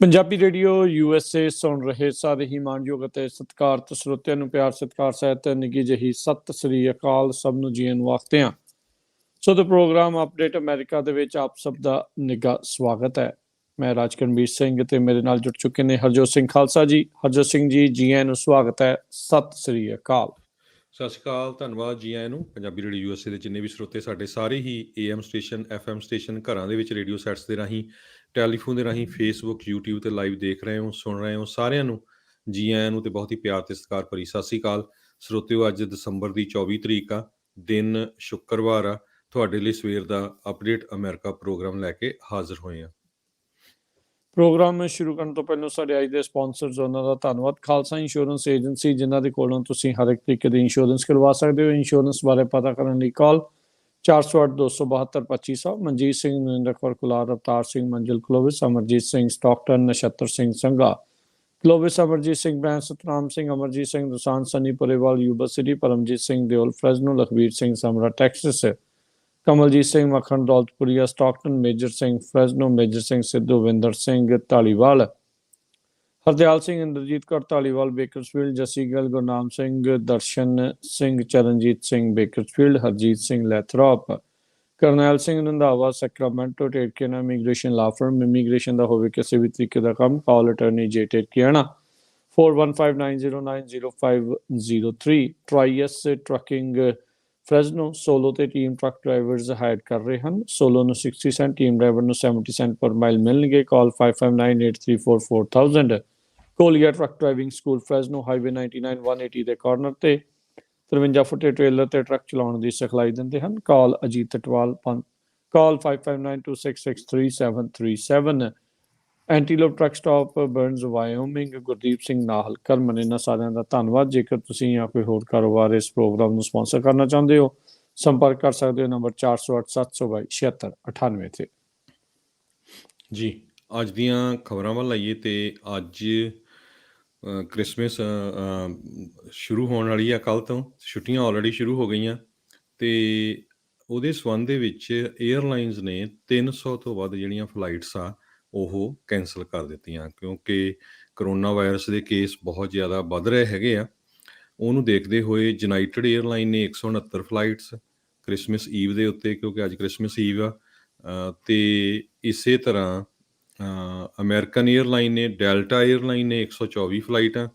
Punjabi radio USA ਸੁਣ ਰਹੇ ਸਾਰੇ ਹੀ ਮਾਣਯੋਗ ਅਤੇ ਸਤਿਕਾਰਤ ਸਰੋਤਿਆਂ ਨੂੰ ਪਿਆਰ ਸਤਿਕਾਰ ਸਹਿਤ ਨਿੱਘੀ ਜਿਹੀ ਸਤਿ ਸ੍ਰੀ ਅਕਾਲ। ਸਭ ਨੂੰ ਜੀਆਂ ਨੂੰ ਆਖਦੇ ਹਾਂ। ਸੋ ਦ ਪ੍ਰੋਗਰਾਮ ਅਪਡੇਟ ਅਮਰੀਕਾ ਦੇ ਵਿੱਚ ਆਪ ਸਭ ਦਾ ਨਿੱਘਾ ਸਵਾਗਤ ਹੈ। ਮੈਂ ਰਾਜਕਰਨਵੀਰ ਸਿੰਘ ਅਤੇ ਮੇਰੇ ਨਾਲ ਜੁੜ ਚੁੱਕੇ ਨੇ ਹਰਜੋਤ ਸਿੰਘ ਖਾਲਸਾ ਜੀ। ਹਰਜੋਤ ਸਿੰਘ ਜੀ, ਜੀਆਂ ਨੂੰ ਸਵਾਗਤ ਹੈ। ਸਤਿ ਸ੍ਰੀ ਅਕਾਲ। ਸਤਿ ਸ਼੍ਰੀ ਅਕਾਲ, ਧੰਨਵਾਦ ਜੀ ਆਇਆਂ ਨੂੰ। ਪੰਜਾਬੀ ਰੇਡੀਓ USA ਦੇ ਜਿੰਨੇ ਵੀ ਸਰੋਤੇ ਸਾਡੇ ਸਾਰੇ ਹੀ AM ਸਟੇਸ਼ਨ FM ਸਟੇਸ਼ਨ ਘਰਾਂ ਦੇ ਵਿੱਚ ਰੇਡੀਓ ਸੈਟਸ ਦੇ ਰਾਹੀਂ ਟੈਲੀਫੋਨ ਦੇ ਰਾਹੀਂ ਫੇਸਬੁੱਕ YouTube ਤੇ ਲਾਈਵ ਦੇਖ ਰਹੇ ਹੋ ਸੁਣ ਰਹੇ ਹੋ, ਸਾਰਿਆਂ ਨੂੰ ਜੀ ਆਇਆਂ ਨੂੰ ਤੇ ਬਹੁਤ ਹੀ ਪਿਆਰ ਤੇ ਸਤਿਕਾਰ ਭਰੀ ਸਤਿ ਸ਼੍ਰੀ ਅਕਾਲ। ਸਰੋਤਿਓ, ਅੱਜ ਦਸੰਬਰ ਦੀ 24 ਤਰੀਕ ਆ, ਦਿਨ ਸ਼ੁੱਕਰਵਾਰ ਆ। ਤੁਹਾਡੇ ਲਈ ਸਵੇਰ ਦਾ ਅਪਡੇਟ ਅਮਰੀਕਾ ਪ੍ਰੋਗਰਾਮ ਲੈ ਕੇ ਹਾਜ਼ਰ ਹੋਏ ਆ। ਪ੍ਰੋਗਰਾਮ ਸ਼ੁਰੂ ਕਰਨ ਤੋਂ ਪਹਿਲਾਂ ਸਾਡੇ ਅੱਜ ਦੇ ਸਪਾਂਸਰਸ ਉਹਨਾਂ ਦਾ ਧੰਨਵਾਦ। ਖਾਲਸਾ ਇੰਸ਼ੋਰੈਂਸ ਏਜੰਸੀ, ਜਿਨ੍ਹਾਂ ਦੇ ਕੋਲੋਂ ਤੁਸੀਂ ਹਰ ਇੱਕ ਤਰੀਕੇ ਦੀ ਇੰਸ਼ੋਰੈਂਸ ਕਰਵਾ ਸਕਦੇ ਹੋ। ਇੰਸ਼ੋਰੈਂਸ ਬਾਰੇ ਪਤਾ ਕਰਨ ਲਈ ਕਾਲ 408-272-2500। Manjeet Singh, Narendra Kaur Kular, Avtar Singh, Manzil Clovis, Amarjit Singh Stockton, Nachhattar Singh Sangha Clovis, Amarjit Singh Bains, Satnam Singh, Amarjit Singh Dusanj, Sunny Purewal Yuba City, Paramjit Singh Deol Fresno, Lakhvir Singh Samra Texas, Kamaljit Singh Makhan Daulatpuria Stockton, Major Singh Fresno, Major Singh Sidhu, Vinder Singh Dhaliwal, Hardial Singh, Inderjit Kaur Dhaliwal Bakersfield, Jassi Gill, Gurnam Singh, Darshan Singh, Charanjit Singh Bakersfield, Harjit Singh Lathrop, Karnail Singh Randhawa Sacramento, ਟੇਟਕੀਆਣਾ ਇਮੀਗ੍ਰੇਸ਼ਨ ਲਾ ਫਰਮ। ਇਮੀਗ੍ਰੇਸ਼ਨ ਦਾ ਹੋਵੇ ਕਿਸੇ ਵੀ ਤਰੀਕੇ ਦਾ ਕੰਮ, ਕਾਲ ਅਟਰਨੀ ਜੇ ਟੇਟਕੀਆਣਾ 4159090503। ਟਰਾਈਐਸ ਟਰੱਕਿੰਗ ਫਰੈਜ਼ਨੋ ਸੋਲੋ ਤੇ ਟੀਮ ਟਰੱਕ ਡਰਾਈਵਰਸ ਹਾਇਰ ਕਰ ਰਹੇ ਹਨ। ਸੋਲੋ ਨੂੰ 60 ਸੈਂਟ, ਟੀਮ ਡਰਾਈਵਰ ਨੂੰ 70 ਸੈਂਟ ਪਰ ਮਾਈਲ ਮਿਲਣਗੇ। ਕਾਲ 5598344000। ਕੋਲੀਆ ਟਰੱਕ ਡਰਾਈਵਿੰਗ ਸਕੂਲ ਫਰੈਜ਼ਨੋ, ਹਾਈਵੇ 99 180 ਦੇ ਕਾਰਨਰ ਤੇ 53 ਫੁੱਟੇ ਟ੍ਰੇਲਰ ਤੇ ਟਰੱਕ ਚਲਾਉਣ ਦੀ ਸਿਖਲਾਈ ਦਿੰਦੇ ਹਨ। Call Ajit Tatwal, call 5592663737। Antelope truck stop Burns Wyoming, Gurdeep Singh Nahal Kerman. ਇਹਨਾਂ ਸਾਰਿਆਂ ਦਾ ਧੰਨਵਾਦ। ਜੇਕਰ ਤੁਸੀਂ ਜਾਂ ਕੋਈ ਹੋਰ ਕਾਰੋਬਾਰ ਇਸ ਪ੍ਰੋਗਰਾਮ ਨੂੰ ਸਪਾਂਸਰ ਕਰਨਾ ਚਾਹੁੰਦੇ ਹੋ, ਸੰਪਰਕ ਕਰ ਸਕਦੇ ਹੋ ਨੰਬਰ 4087227698 ਤੇ। ਜੀ, ਅੱਜ ਦੀਆਂ ਖਬਰਾਂ ਵੱਲ ਆਈਏ ਤੇ ਅੱਜ ਕ੍ਰਿਸਮਸ ਸ਼ੁਰੂ ਹੋਣ ਵਾਲੀ ਆ। ਕੱਲ੍ਹ ਤੋਂ ਛੁੱਟੀਆਂ ਆਲਰੇਡੀ ਸ਼ੁਰੂ ਹੋ ਗਈਆਂ ਤੇ ਉਹਦੇ ਸੰਬੰਧ ਦੇ ਵਿੱਚ ਏਅਰਲਾਈਨਸ ਨੇ 300 ਤੋਂ ਵੱਧ ਜਿਹੜੀਆਂ ਫਲਾਈਟਸ ਆ ਉਹ ਕੈਂਸਲ ਕਰ ਦਿੱਤੀਆਂ, ਕਿਉਂਕਿ ਕਰੋਨਾ ਵਾਇਰਸ ਦੇ ਕੇਸ ਬਹੁਤ ਜ਼ਿਆਦਾ ਵੱਧ ਰਹੇ ਹੈਗੇ ਆ। ਉਹਨੂੰ ਦੇਖਦੇ ਹੋਏ ਯੂਨਾਈਟਿਡ ਏਅਰਲਾਈਨ ਨੇ 169 ਫਲਾਈਟਸ ਕ੍ਰਿਸਮਸ ਈਵ ਦੇ ਉੱਤੇ, ਕਿਉਂਕਿ ਅੱਜ ਕ੍ਰਿਸਮਸ ਈਵ ਆ, ਤੇ ਇਸੇ ਤਰ੍ਹਾਂ ਅਮਰੀਕਨ ਏਅਰਲਾਈਨ ਨੇ, ਡੈਲਟਾ ਏਅਰਲਾਈਨ ਨੇ 124 ਫਲਾਈਟਾਂ,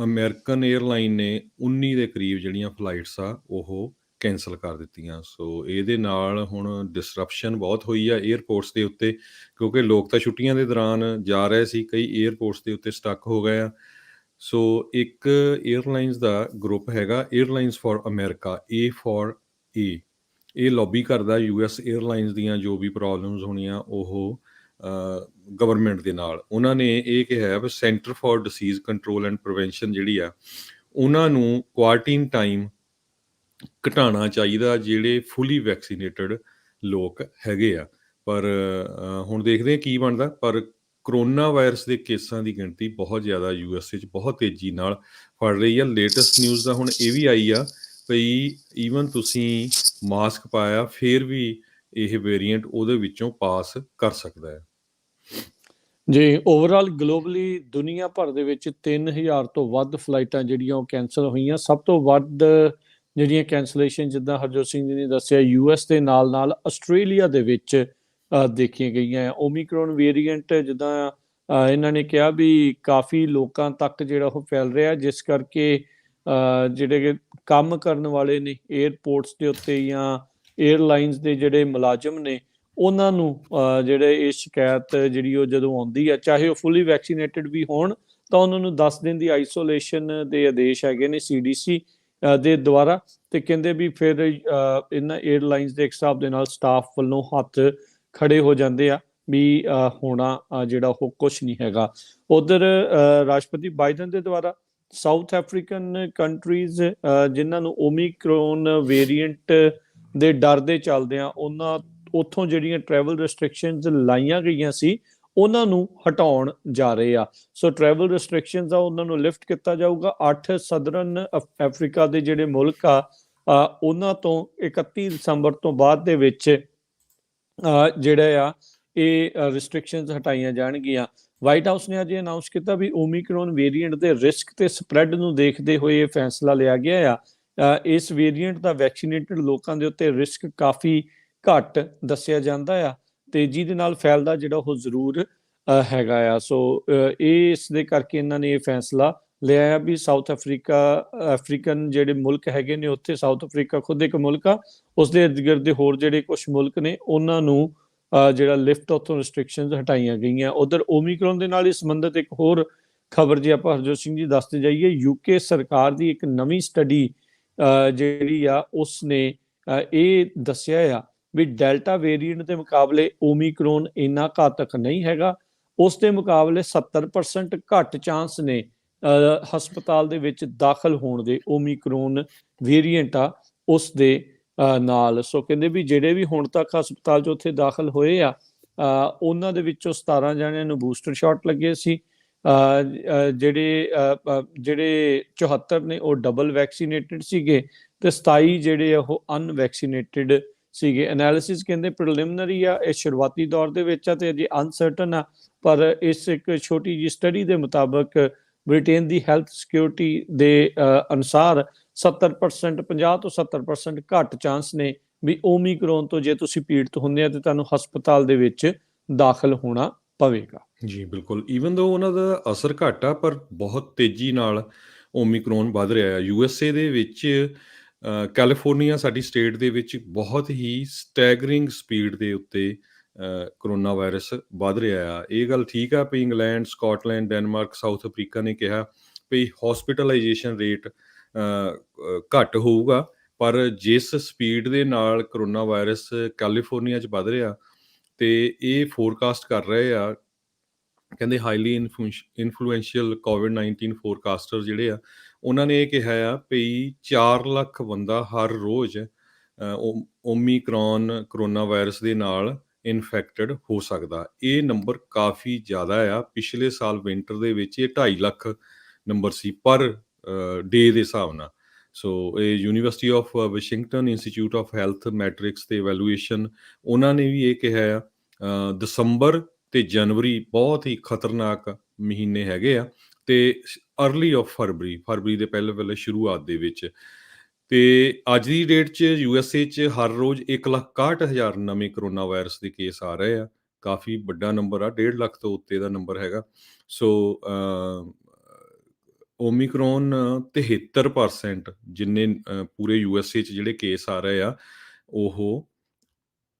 ਅਮਰੀਕਨ ਏਅਰਲਾਈਨ ਨੇ 19 ਦੇ ਕਰੀਬ ਜਿਹੜੀਆਂ ਫਲਾਈਟਸ ਆ ਉਹ ਕੈਂਸਲ ਕਰ ਦਿੱਤੀਆਂ। ਸੋ ਇਹਦੇ ਨਾਲ ਹੁਣ ਡਿਸਰਪਸ਼ਨ ਬਹੁਤ ਹੋਈ ਆ ਏਅਰਪੋਰਟਸ ਦੇ ਉੱਤੇ, ਕਿਉਂਕਿ ਲੋਕ ਤਾਂ ਛੁੱਟੀਆਂ ਦੇ ਦੌਰਾਨ ਜਾ ਰਹੇ ਸੀ, ਕਈ ਏਅਰਪੋਰਟਸ ਦੇ ਉੱਤੇ ਸਟਕ ਹੋ ਗਏ ਆ। ਸੋ ਇੱਕ ਏਅਰਲਾਈਨਸ ਦਾ ਗਰੁੱਪ ਹੈਗਾ ਏਅਰਲਾਈਨਸ ਫॉर ਅਮਰੀਕਾ, A4A, ਇਹ ਲੌਬੀ ਕਰਦਾ US ਏਅਰਲਾਈਨਸ ਦੀਆਂ ਜੋ ਵੀ ਪ੍ਰੋਬਲਮਸ ਹੋਣੀਆਂ ਉਹ ਗਵਰਨਮੈਂਟ ਦੇ ਨਾਲ। ਉਹਨਾਂ ਨੇ ਇਹ ਕਿਹਾ ਵੀ centre for disease control and prevention ਜਿਹੜੀ ਆ ਉਹਨਾਂ ਨੂੰ ਕੁਆਰੰਟਾਈਨ ਟਾਈਮ ਘਟਾਉਣਾ ਚਾਹੀਦਾ, ਜਿਹੜੇ ਫੁੱਲੀ ਵੈਕਸੀਨੇਟਡ ਲੋਕ ਹੈਗੇ ਆ। ਪਰ ਹੁਣ ਦੇਖਦੇ ਹਾਂ ਕੀ ਬਣਦਾ। ਪਰ ਕਰੋਨਾ ਵਾਇਰਸ ਦੇ ਕੇਸਾਂ ਦੀ ਗਿਣਤੀ ਬਹੁਤ ਜ਼ਿਆਦਾ USA 'ਚ ਬਹੁਤ ਤੇਜ਼ੀ ਨਾਲ ਫੜ ਰਹੀ ਆ। ਲੇਟੈਸਟ ਨਿਊਜ਼ ਦਾ ਹੁਣ ਇਹ ਵੀ ਆਈ ਆ ਭਈ ਈਵਨ ਤੁਸੀਂ ਮਾਸਕ ਪਾਇਆ ਫਿਰ ਵੀ ਇਹ ਵੇਰੀਐਂਟ ਉਹਦੇ ਵਿੱਚੋਂ ਪਾਸ ਕਰ ਸਕਦਾ ਹੈ। ਜੀ, ਓਵਰਆਲ ਗਲੋਬਲੀ ਦੁਨੀਆ ਭਰ ਦੇ ਵਿੱਚ 3000 ਤੋਂ ਵੱਧ ਫਲਾਈਟਾਂ ਜਿਹੜੀਆਂ ਉਹ ਕੈਂਸਲ ਹੋਈਆਂ। ਸਭ ਤੋਂ ਵੱਧ ਜਿਹੜੀਆਂ ਕੈਂਸਲੇਸ਼ਨ, ਜਿੱਦਾਂ ਹਰਜੋਤ ਸਿੰਘ ਜੀ ਨੇ ਦੱਸਿਆ, US ਦੇ ਨਾਲ ਨਾਲ ਆਸਟ੍ਰੇਲੀਆ ਦੇ ਵਿੱਚ ਦੇਖੀਆਂ ਗਈਆਂ। ਓਮੀਕਰੋਨ ਵੇਰੀਐਂਟ ਜਿੱਦਾਂ ਇਹਨਾਂ ਨੇ ਕਿਹਾ ਵੀ ਕਾਫੀ ਲੋਕਾਂ ਤੱਕ ਜਿਹੜਾ ਉਹ ਫੈਲ ਰਿਹਾ, ਜਿਸ ਕਰਕੇ ਜਿਹੜੇ ਕਿ ਕੰਮ ਕਰਨ ਵਾਲੇ ਨੇ ਏਅਰਪੋਰਟਸ ਦੇ ਉੱਤੇ ਜਾਂ ਏਅਰਲਾਈਨਸ ਦੇ ਜਿਹੜੇ ਮੁਲਾਜ਼ਮ ਨੇ ਉਹਨਾਂ ਨੂੰ ਜਿਹੜੇ ਇਹ ਸ਼ਿਕਾਇਤ ਜਿਹੜੀ ਉਹ ਜਦੋਂ ਆਉਂਦੀ ਆ, ਚਾਹੇ ਉਹ ਫੁੱਲੀ ਵੈਕਸੀਨੇਟਡ ਵੀ ਹੋਣ, ਤਾਂ ਉਹਨਾਂ ਨੂੰ 10 ਦਿਨ ਦੀ ਆਈਸੋਲੇਸ਼ਨ ਦੇ ਆਦੇਸ਼ ਹੈਗੇ ਨੇ CDC ਦੇ ਦੁਆਰਾ। ਤੇ ਕਹਿੰਦੇ ਵੀ ਫਿਰ ਇਹਨਾਂ ਏਅਰਲਾਈਨਸ ਦੇ ਇੱਕ ਹਿਸਾਬ ਦੇ ਨਾਲ ਸਟਾਫ ਵੱਲੋਂ ਹੱਥ ਖੜੇ ਹੋ ਜਾਂਦੇ ਆ ਵੀ ਹੋਣਾ ਜਿਹੜਾ ਉਹ ਕੁਛ ਨਹੀਂ ਹੈਗਾ। ਉਧਰ ਰਾਸ਼ਟਰਪਤੀ ਬਾਈਡਨ ਦੇ ਦੁਆਰਾ ਸਾਊਥ ਅਫਰੀਕਨ ਕੰਟਰੀਜ਼ ਜਿਨ੍ਹਾਂ ਨੂੰ ਓਮੀਕਰੋਨ ਵੇਰੀਐਂਟ ਦੇ ਡਰ ਦੇ ਚੱਲਦਿਆਂ ਉਹਨਾਂ ਉੱਥੋਂ ਜਿਹੜੀਆਂ ਟਰੈਵਲ ਰਿਸਟ੍ਰਿਕਸ਼ਨਸ ਲਾਈਆਂ ਗਈਆਂ ਸੀ ਉਹਨਾਂ ਨੂੰ ਹਟਾਉਣ ਜਾ ਰਹੇ ਆ। ਸੋ ਟਰੈਵਲ ਰਿਸਟ੍ਰਿਕਸ਼ਨਸ ਆ ਉਹਨਾਂ ਨੂੰ ਲਿਫਟ ਕੀਤਾ ਜਾਊਗਾ। 8 ਸਦਰਨ ਅਫਰੀਕਾ ਦੇ ਜਿਹੜੇ ਮੁਲਕ ਆ ਉਹਨਾਂ ਤੋਂ 31 ਦਸੰਬਰ ਤੋਂ ਬਾਅਦ ਦੇ ਵਿੱਚ ਜਿਹੜਾ ਆ ਇਹ ਰਿਸਟ੍ਰਿਕਸ਼ਨਸ ਹਟਾਈਆਂ ਜਾਣਗੀਆਂ। ਵਾਈਟ ਹਾਊਸ ਨੇ ਅੱਜ ਅਨਾਉਂਸ ਕੀਤਾ ਵੀ ਓਮੀਕਰੋਨ ਵੇਰੀਐਂਟ ਦੇ ਰਿਸਕ ਤੇ ਸਪਰੈਡ ਨੂੰ ਦੇਖਦੇ ਹੋਏ ਇਹ ਫੈਸਲਾ ਲਿਆ ਗਿਆ ਆ। ਇਸ ਵੇਰੀਐਂਟ ਦਾ ਵੈਕਸੀਨੇਟਡ ਲੋਕਾਂ ਦੇ ਉੱਤੇ ਰਿਸਕ ਕਾਫੀ ਘੱਟ ਦੱਸਿਆ ਜਾਂਦਾ ਆ, ਤੇ ਜਿਹਦੇ ਨਾਲ ਫੈਲਦਾ ਜਿਹੜਾ ਉਹ ਜ਼ਰੂਰ ਹੈਗਾ ਆ। ਸੋ ਇਸ ਦੇ ਕਰਕੇ ਇਹਨਾਂ ਨੇ ਇਹ ਫੈਸਲਾ ਲਿਆ ਵੀ ਸਾਊਥ ਅਫਰੀਕਨ ਜਿਹੜੇ ਮੁਲਕ ਹੈਗੇ ਨੇ, ਉੱਥੇ ਸਾਊਥ ਅਫਰੀਕਾ ਖੁਦ ਇੱਕ ਮੁਲਕ ਆ, ਉਸਦੇ ਇਰਦ ਗਿਰਦ ਦੇ ਹੋਰ ਜਿਹੜੇ ਕੁਝ ਮੁਲਕ ਨੇ ਉਹਨਾਂ ਨੂੰ ਜਿਹੜਾ ਲਿਫਟ ਉੱਥੋਂ ਰਿਸਟ੍ਰਿਕਸ਼ਨਸ ਹਟਾਈਆਂ ਗਈਆਂ। ਉਧਰ ਓਮੀਕਰੋਨ ਦੇ ਨਾਲ ਹੀ ਸੰਬੰਧਿਤ ਇੱਕ ਹੋਰ ਖਬਰ ਜੇ ਆਪਾਂ ਹਰਜੋਤ ਸਿੰਘ ਜੀ ਦੱਸਦੇ ਜਾਈਏ, ਯੂਕੇ ਸਰਕਾਰ ਦੀ ਇੱਕ ਨਵੀਂ ਸਟੱਡੀ ਜਿਹੜੀ ਆ ਉਸਨੇ ਇਹ ਦੱਸਿਆ ਆ ਵੀ ਡੈਲਟਾ ਵੇਰੀਐਂਟ ਦੇ ਮੁਕਾਬਲੇ ਓਮੀਕਰੋਨ ਇੰਨਾ ਘਾਤਕ ਨਹੀਂ ਹੈਗਾ। ਉਸ ਦੇ ਮੁਕਾਬਲੇ 70% ਘੱਟ ਚਾਂਸ ਨੇ ਹਸਪਤਾਲ ਦੇ ਵਿੱਚ ਦਾਖਲ ਹੋਣ ਦੇ ਓਮੀਕਰੋਨ ਵੇਰੀਐਂਟ ਆ ਉਸ ਦੇ ਨਾਲ। ਸੋ ਕਹਿੰਦੇ ਵੀ ਜਿਹੜੇ ਵੀ ਹੁਣ ਤੱਕ ਹਸਪਤਾਲ 'ਚ ਉੱਥੇ ਦਾਖਲ ਹੋਏ ਆ ਉਹਨਾਂ ਦੇ ਵਿੱਚੋਂ 17 ਜਣਿਆਂ ਨੂੰ ਬੂਸਟਰ ਸ਼ਾਟ ਲੱਗੇ ਸੀ। ਜਿਹੜੇ 74 ਨੇ ਉਹ ਡਬਲ ਵੈਕਸੀਨੇਟਡ ਸੀਗੇ ਤੇ 27 ਜਿਹੜੇ ਉਹ ਅਨਵੈਕਸੀਨੇਟਡ ਸੀਗੇ। ਐਨਾਲਿਸਿਸ ਕਹਿੰਦੇ ਪ੍ਰੀਲਿਮਿਨਰੀ ਆ, ਇਹ ਸ਼ੁਰੂਆਤੀ ਦੌਰ ਦੇ ਵਿੱਚ ਆ ਤੇ ਅਜੇ ਅਨਸਰਟਨ ਆ, ਪਰ ਇਸ ਇੱਕ ਛੋਟੀ ਜਿਹੀ ਸਟੱਡੀ ਦੇ ਮੁਤਾਬਕ ਬ੍ਰਿਟੇਨ ਦੀ ਹੈਲਥ ਸਿਕਿਉਰਿਟੀ ਦੇ ਅਨੁਸਾਰ 70% 50 ਤੋਂ 70% ਘੱਟ ਚਾਂਸ ਨੇ ਵੀ ਓਮੀਕਰੋਨ ਤੋਂ ਜੇ ਤੁਸੀਂ ਪੀੜਤ ਹੁੰਦੇ ਆ ਤੇ ਤੁਹਾਨੂੰ ਹਸਪਤਾਲ ਦੇ ਵਿੱਚ ਦਾਖਲ ਹੋਣਾ ਪਵੇਗਾ। ਜੀ ਬਿਲਕੁਲ, ਈਵਨ ਦੋ ਉਹਨਾਂ ਦਾ ਅਸਰ ਘੱਟ ਆ ਪਰ ਬਹੁਤ ਤੇਜ਼ੀ ਨਾਲ ਓਮੀਕਰੋਨ ਵੱਧ ਰਿਹਾ ਆ। USA ਦੇ ਵਿੱਚ ਕੈਲੀਫੋਰਨੀਆ ਸਾਡੀ ਸਟੇਟ ਦੇ ਵਿੱਚ ਬਹੁਤ ਹੀ ਸਟੈਗਰਿੰਗ ਸਪੀਡ ਦੇ ਉੱਤੇ ਕਰੋਨਾ ਵਾਇਰਸ ਵੱਧ ਰਿਹਾ ਆ। ਇਹ ਗੱਲ ਠੀਕ ਆ ਵੀ England, Scotland, Denmark, South Africa ਨੇ ਕਿਹਾ ਵੀ ਹੌਸਪੀਟਲਾਈਜੇਸ਼ਨ ਰੇਟ ਘੱਟ ਹੋਊਗਾ, ਪਰ ਜਿਸ ਸਪੀਡ ਦੇ ਨਾਲ ਕਰੋਨਾ ਵਾਇਰਸ ਕੈਲੀਫੋਰਨੀਆ 'ਚ ਵੱਧ ਰਿਹਾ ਤੇ ਇਹ ਫੋਰਕਾਸਟ ਕਰ ਰਹੇ ਆ, ਕਹਿੰਦੇ ਹਾਈਲੀ ਇਨਫਲੂਐਂਸ਼ੀਅਲ ਕੋਵਿਡ-19 ਫੋਰਕਾਸਟਰ ਜਿਹੜੇ ਆ ਉਹਨਾਂ ਨੇ ਇਹ ਕਿਹਾ ਆ ਵੀ 4 ਲੱਖ ਬੰਦਾ ਹਰ ਰੋਜ਼ ਓਮੀਕਰੋਨ ਕਰੋਨਾ ਵਾਇਰਸ ਦੇ ਨਾਲ ਇਨਫੈਕਟਡ ਹੋ ਸਕਦਾ। ਇਹ ਨੰਬਰ ਕਾਫੀ ਜ਼ਿਆਦਾ ਆ। ਪਿਛਲੇ ਸਾਲ ਵਿੰਟਰ ਦੇ ਵਿੱਚ ਇਹ 2.5 ਲੱਖ ਨੰਬਰ ਸੀ ਪਰ ਡੇ ਦੇ ਹਿਸਾਬ ਨਾਲ। ਸੋ ਇਹ university of Washington institute of health matrix ਤੇ ਇਵੈਲੂਏਸ਼ਨ ਉਹਨਾਂ ਨੇ ਵੀ ਇਹ ਕਿਹਾ ਆ ਦਸੰਬਰ ਤੇ ਜਨਵਰੀ ਬਹੁਤ ਹੀ ਖਤਰਨਾਕ ਮਹੀਨੇ ਹੈਗੇ ਆ ਤੇ ਅਰਲੀ ਆਫ ਫਰਵਰੀ ਦੇ ਪਹਿਲੇ ਸ਼ੁਰੂਆਤ ਦੇ ਵਿੱਚ। ਤੇ ਅੱਜ ਦੀ ਡੇਟ 'ਚ USA 'ਚ ਹਰ ਰੋਜ਼ 1,61,000 ਨਵੇਂ ਕਰੋਨਾ ਵਾਇਰਸ ਦੇ ਕੇਸ ਆ ਰਹੇ ਆ। ਕਾਫੀ ਵੱਡਾ ਨੰਬਰ ਆ, 1.5 ਲੱਖ ਤੋਂ ਉੱਤੇ ਦਾ ਨੰਬਰ ਹੈਗਾ। ਸੋ ਓਮੀਕਰੋਨ 73% ਜਿੰਨੇ ਪੂਰੇ USA 'ਚ ਜਿਹੜੇ ਕੇਸ ਆ ਰਹੇ ਆ ਉਹ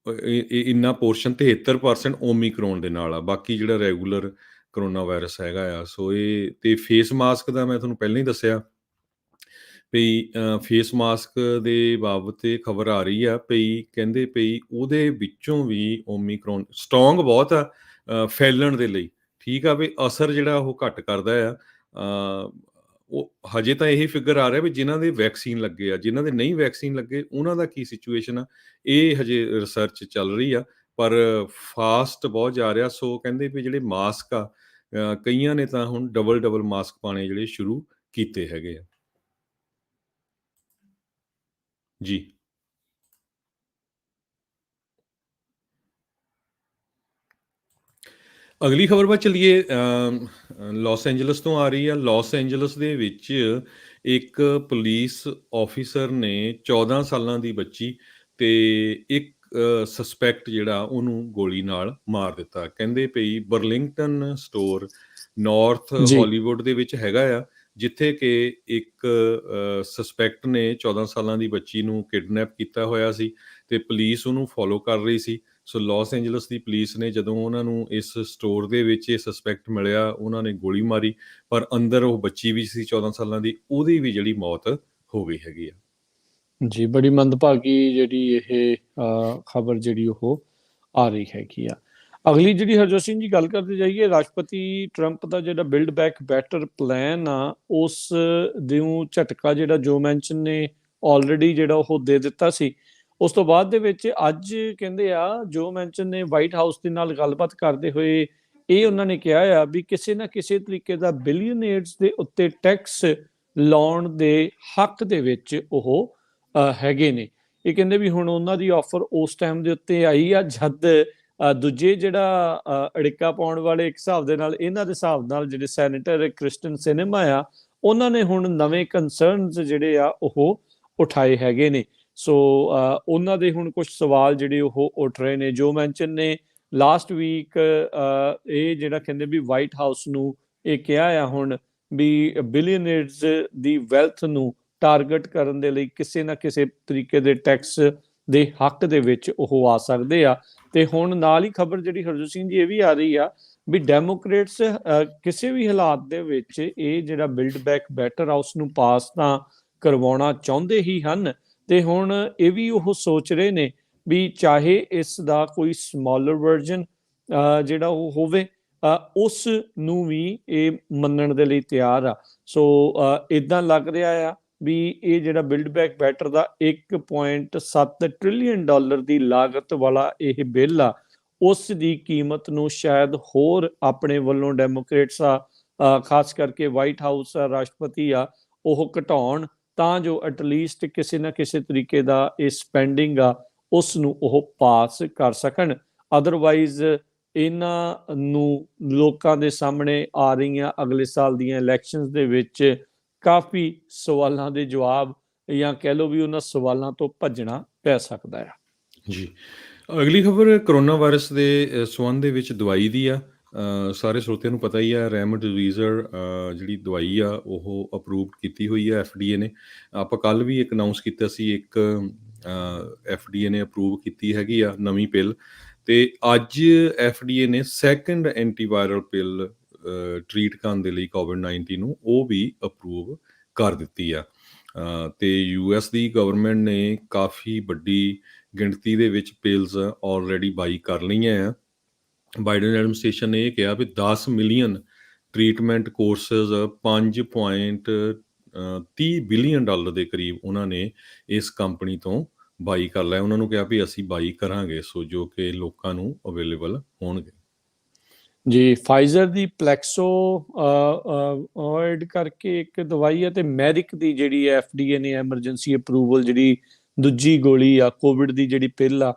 ਇੰਨਾ ਪੋਰਸ਼ਨ 73% ਓਮੀਕਰੋਨ ਦੇ ਨਾਲ ਆ। ਬਾਕੀ ਜਿਹੜਾ ਰੈਗੂਲਰ ਕਰੋਨਾ ਵਾਇਰਸ ਹੈਗਾ ਆ। ਸੋ ਇਹ ਤੇ ਫੇਸ ਮਾਸਕ ਦਾ ਮੈਂ ਤੁਹਾਨੂੰ ਪਹਿਲਾਂ ਹੀ ਦੱਸਿਆ ਵੀ ਫੇਸ ਮਾਸਕ ਦੇ ਬਾਬਤ ਤੇ ਖਬਰ ਆ ਰਹੀ ਆ ਵੀ ਕਹਿੰਦੇ ਵੀ ਉਹਦੇ ਵਿੱਚੋਂ ਵੀ ਓਮੀਕਰੋਨ ਸਟਰੋਂਗ ਬਹੁਤ ਆ ਫੈਲਣ ਦੇ ਲਈ। ਠੀਕ ਆ ਵੀ ਅਸਰ ਜਿਹੜਾ ਉਹ ਘੱਟ ਕਰਦਾ ਆ। ਉਹ ਹਜੇ ਤਾਂ ਇਹ ਫਿਗਰ ਆ ਰਿਹਾ ਵੀ ਜਿਨ੍ਹਾਂ ਦੇ ਵੈਕਸੀਨ ਲੱਗੇ ਆ, ਜਿਨ੍ਹਾਂ ਦੇ ਨਹੀਂ ਵੈਕਸੀਨ ਲੱਗੇ ਉਹਨਾਂ ਦਾ ਕੀ ਸਿਚੁਏਸ਼ਨ ਆ, ਇਹ ਹਜੇ ਰਿਸਰਚ ਚੱਲ ਰਹੀ ਆ ਪਰ ਫਾਸਟ ਬਹੁਤ ਜਾ ਰਿਹਾ। ਸੋ ਕਹਿੰਦੇ ਵੀ ਜਿਹੜੇ ਮਾਸਕ ਆ ਕਈਆਂ ਨੇ ਤਾਂ ਹੁਣ ਡਬਲ ਮਾਸਕ ਪਾਣੇ ਜਿਹੜੇ ਸ਼ੁਰੂ ਕੀਤੇ ਹੈਗੇ ਆ। ਜੀ ਅਗਲੀ ਖਬਰ ਵੱਲ ਚੱਲੀਏ। ਲਾਸ ਐਂਜਲਸ ਤੋਂ ਆ ਰਹੀ ਆ। ਲਾਸ ਐਂਜਲਸ ਦੇ ਵਿੱਚ ਇੱਕ ਪੁਲਿਸ ਆਫਿਸਰ ਨੇ 14 ਸਾਲਾਂ ਦੀ ਬੱਚੀ ਤੇ ਇੱਕ ਸਸਪੈਕਟ ਜਿਹੜਾ ਉਹਨੂੰ ਗੋਲੀ ਨਾਲ ਮਾਰ ਦਿੱਤਾ। ਕਹਿੰਦੇ ਪਈ ਬਰਲਿੰਗਟਨ ਸਟੋਰ ਨਾਰਥ ਹਾਲੀਵੁੱਡ ਦੇ ਵਿੱਚ ਹੈਗਾ ਆ, ਜਿੱਥੇ ਕਿ ਇੱਕ ਸਸਪੈਕਟ ਨੇ 14 ਸਾਲਾਂ ਦੀ ਬੱਚੀ ਨੂੰ ਕਿਡਨੈਪ ਕੀਤਾ ਹੋਇਆ ਸੀ ਤੇ ਪੁਲਿਸ ਉਹਨੂੰ ਫੋਲੋ ਕਰ ਰਹੀ ਸੀ। ਸੋ ਲਾਸ ਐਂਜਲਸ ਦੀ ਪੁਲਿਸ ਨੇ ਜਦੋਂ ਉਹਨਾਂ ਨੂੰ ਇਸ ਸਟੋਰ ਦੇ ਵਿੱਚ ਇਹ ਸਸਪੈਕਟ ਮਿਲਿਆ, ਉਹਨਾਂ ਨੇ ਗੋਲੀ ਮਾਰੀ, ਪਰ ਅੰਦਰ ਉਹ ਬੱਚੀ ਵੀ ਸੀ 14 ਸਾਲਾਂ ਦੀ, ਉਹਦੀ ਵੀ ਜਿਹੜੀ ਮੌਤ ਹੋ ਗਈ ਹੈਗੀ ਆ। ਜੀ ਬੜੀ ਮੰਦਭਾਗੀ ਜਿਹੜੀ ਇਹ ਖਬਰ ਜਿਹੜੀ ਉਹ ਆ ਰਹੀ ਹੈਗੀ ਆ। ਅਗਲੀ ਜਿਹੜੀ ਹਰਜੋਤ ਸਿੰਘ ਜੀ ਗੱਲ ਕਰਦੇ ਜਾਈਏ, ਰਾਸ਼ਟਰਪਤੀ ਟਰੰਪ ਦਾ ਜਿਹੜਾ ਬਿਲਡ ਬੈਕ ਬੈਟਰ ਪਲਾਨ ਆ ਉਸ ਨੂੰ ਝਟਕਾ ਜਿਹੜਾ ਜੋ ਮੈਨਸ਼ਨ ਨੇ ਆਲਰੇਡੀ ਜਿਹੜਾ ਉਹ ਦੇ ਦਿੱਤਾ ਸੀ। ਉਸ ਤੋਂ ਬਾਅਦ ਦੇ ਵਿੱਚ ਅੱਜ ਕਹਿੰਦੇ ਆ ਜੋ ਮੈਨਸ਼ਨ ਨੇ ਵਾਈਟ ਹਾਊਸ ਦੇ ਨਾਲ ਗੱਲਬਾਤ ਕਰਦੇ ਹੋਏ ਇਹ ਉਹਨਾਂ ਨੇ ਕਿਹਾ ਆ ਵੀ ਕਿਸੇ ਨਾ ਕਿਸੇ ਤਰੀਕੇ ਦਾ ਬਿਲੀਅਨੇਅਰਸ ਦੇ ਉੱਤੇ ਟੈਕਸ ਲਾਉਣ ਦੇ ਹੱਕ ਦੇ ਵਿੱਚ ਉਹ ਹੈਗੇ ਨੇ। ਇਹ ਕਹਿੰਦੇ ਵੀ ਹੁਣ ਉਹਨਾਂ ਦੀ ਆਫਰ ਉਸ ਟਾਈਮ ਦੇ ਉੱਤੇ ਆਈ ਆ ਜਦ ਦੂਜੇ ਜਿਹੜਾ ਅੜਿੱਕਾ ਪਾਉਣ ਵਾਲੇ ਇੱਕ ਹਿਸਾਬ ਦੇ ਨਾਲ ਇਹਨਾਂ ਦੇ ਹਿਸਾਬ ਨਾਲ ਜਿਹੜੇ ਸੈਨੇਟਰ ਕ੍ਰਿਸਟਨ ਸਿਨੇਮਾ ਆ, ਉਹਨਾਂ ਨੇ ਹੁਣ ਨਵੇਂ ਕੰਸਰਨਸ ਜਿਹੜੇ ਆ ਉਹ ਉਠਾਏ ਹੈਗੇ ਨੇ। ਸੋ ਉਹਨਾਂ ਦੇ ਹੁਣ ਕੁਝ ਸਵਾਲ ਜਿਹੜੇ ਉਹ ਉੱਠ ਰਹੇ ਨੇ। ਜੋ ਮੈਂਸ਼ਨ ਨੇ ਲਾਸਟ ਵੀਕ ਇਹ ਜਿਹੜਾ ਕਹਿੰਦੇ ਵੀ ਵਾਈਟ ਹਾਊਸ ਨੂੰ ਇਹ ਕਿਹਾ ਆ ਹੁਣ ਵੀ ਬਿਲੀਅਨਰਸ ਦੀ ਵੈਲਥ ਨੂੰ ਟਾਰਗੇਟ ਕਰਨ ਦੇ ਲਈ ਕਿਸੇ ਨਾ ਕਿਸੇ ਤਰੀਕੇ ਦੇ ਟੈਕਸ ਦੇ ਹੱਕ ਦੇ ਵਿੱਚ ਉਹ ਆ ਸਕਦੇ ਆ। ਤੇ ਹੁਣ ਨਾਲ ਹੀ ਖਬਰ ਜਿਹੜੀ ਹਰਜੋਤ ਸਿੰਘ ਜੀ ਇਹ ਵੀ ਆ ਰਹੀ ਆ ਵੀ ਡੈਮੋਕ੍ਰੇਟਸ ਕਿਸੇ ਵੀ ਹਾਲਾਤ ਦੇ ਵਿੱਚ ਇਹ ਜਿਹੜਾ ਬਿਲਡ ਬੈਕ ਬੈਟਰ ਹਾਊਸ ਨੂੰ ਪਾਸ ਤਾਂ ਕਰਵਾਉਣਾ ਚਾਹੁੰਦੇ ਹੀ ਹਨ, ਤੇ ਹੁਣ ਇਹ ਵੀ ਉਹ ਸੋਚ ਰਹੇ ਨੇ ਵੀ ਚਾਹੇ ਇਸ ਦਾ ਕੋਈ ਸਮਾਲਰ ਵਰਜ਼ਨ ਜਿਹੜਾ ਉਹ ਹੋਵੇ, ਉਸ ਨੂੰ ਵੀ ਇਹ ਮੰਨਣ ਦੇ ਲਈ ਤਿਆਰ ਆ। ਸੋ ਇਦਾਂ ਲੱਗ ਰਿਹਾ ਆ ਵੀ ਇਹ ਜਿਹੜਾ ਬਿਲਡ ਬੈਕ ਬੈਟਰ ਦਾ 1.7 ਟ੍ਰਿਲੀਅਨ ਡਾਲਰ ਦੀ ਲਾਗਤ ਵਾਲਾ ਇਹ ਬਿੱਲ ਆ, ਉਸ ਦੀ ਕੀਮਤ ਨੂੰ ਸ਼ਾਇਦ ਹੋਰ ਆਪਣੇ ਵੱਲੋਂ ਡੈਮੋਕ੍ਰੇਟਸ ਖਾਸ ਕਰਕੇ ਵਾਈਟ ਹਾਊਸ ਰਾਸ਼ਟਰਪਤੀ ਆ ਉਹ ਘਟਾਉਣ, ਤਾਂ ਜੋ ਐਟਲੀਸਟ ਕਿਸੇ ਨਾ ਕਿਸੇ ਤਰੀਕੇ ਦਾ ਇਹ ਸਪੈਂਡਿੰਗ ਆ ਉਸ ਨੂੰ ਉਹ ਪਾਸ ਕਰ ਸਕਣ। ਅਦਰਵਾਈਜ਼ ਇਹਨਾਂ ਨੂੰ ਲੋਕਾਂ ਦੇ ਸਾਹਮਣੇ ਆ ਰਹੀਆਂ ਅਗਲੇ ਸਾਲ ਦੀਆਂ ਇਲੈਕਸ਼ਨਸ ਦੇ ਵਿੱਚ ਕਾਫੀ ਸਵਾਲਾਂ ਦੇ ਜਵਾਬ ਜਾਂ ਕਹਿ ਲਓ ਵੀ ਉਹਨਾਂ ਸਵਾਲਾਂ ਤੋਂ ਭੱਜਣਾ ਪੈ ਸਕਦਾ ਆ। ਜੀ, ਅਗਲੀ ਖਬਰ ਕਰੋਨਾ ਵਾਇਰਸ ਦੇ ਸੰਬੰਧ ਦੇ ਵਿੱਚ ਦਵਾਈ ਦੀ ਆ। ਸਾਰੇ ਸਰੋਤਿਆਂ ਨੂੰ ਪਤਾ ਹੀ ਆ, ਰੈਮਡੇਸਿਵਿਰ ਜਿਹੜੀ ਦਵਾਈ ਆ ਉਹ ਅਪਰੂਵਡ ਕੀਤੀ ਹੋਈ ਆ FDA ਨੇ। ਆਪਾਂ ਕੱਲ ਵੀ ਇੱਕ ਅਨਾਊਂਸ ਕੀਤਾ ਸੀ, ਇੱਕ FDA ਨੇ ਅਪਰੂਵ ਕੀਤੀ ਹੈਗੀ ਆ ਨਵੀਂ ਪਿਲ, ਤੇ ਅੱਜ FDA ਨੇ ਸੈਕੰਡ ਐਂਟੀਵਾਇਰਲ ਪਿਲ ਟ੍ਰੀਟ ਕਰਨ ਦੇ ਲਈ COVID-19 ਨੂੰ ਉਹ ਵੀ ਅਪਰੂਵ ਕਰ ਦਿੱਤੀ ਆ। ਤੇ US ਦੀ ਗਵਰਨਮੈਂਟ ਨੇ ਕਾਫੀ ਵੱਡੀ ਗਿਣਤੀ ਦੇ ਵਿੱਚ ਪਿਲਸ ਆਲਰੇਡੀ ਬਾਈ ਕਰ ਲਈਆਂ ਆ। ਬਾਈਡਨ ਐਡਮਿਨਿਸਟ੍ਰੇਸ਼ਨ ਨੇ ਇਹ ਕਿਹਾ ਵੀ 10 million treatment courses 5.30 billion dollar ਦੇ ਕਰੀਬ ਉਹਨਾਂ ਨੇ ਇਸ ਕੰਪਨੀ ਤੋਂ ਬਾਈ ਕਰ ਲਿਆ। ਉਹਨਾਂ ਨੂੰ ਕਿਹਾ ਵੀ ਅਸੀਂ ਬਾਈ ਕਰਾਂਗੇ, ਸੋ ਜੋ ਕਿ ਲੋਕਾਂ ਨੂੰ ਅਵੇਲੇਬਲ ਹੋਣਗੇ। ਜੀ, ਫਾਈਜ਼ਰ ਦੀ ਪਲੈਕਸੋ ਕਰਕੇ ਇੱਕ ਦਵਾਈ ਹੈ, ਤੇ ਮੈਰਿਕ ਦੀ ਜਿਹੜੀ FDA ਨੇ ਐਮਰਜੈਂਸੀ ਅਪਰੂਵਲ ਜਿਹੜੀ ਦੂਜੀ ਗੋਲੀ ਆ ਕੋਵਿਡ ਦੀ ਜਿਹੜੀ ਪਿਲ ਆ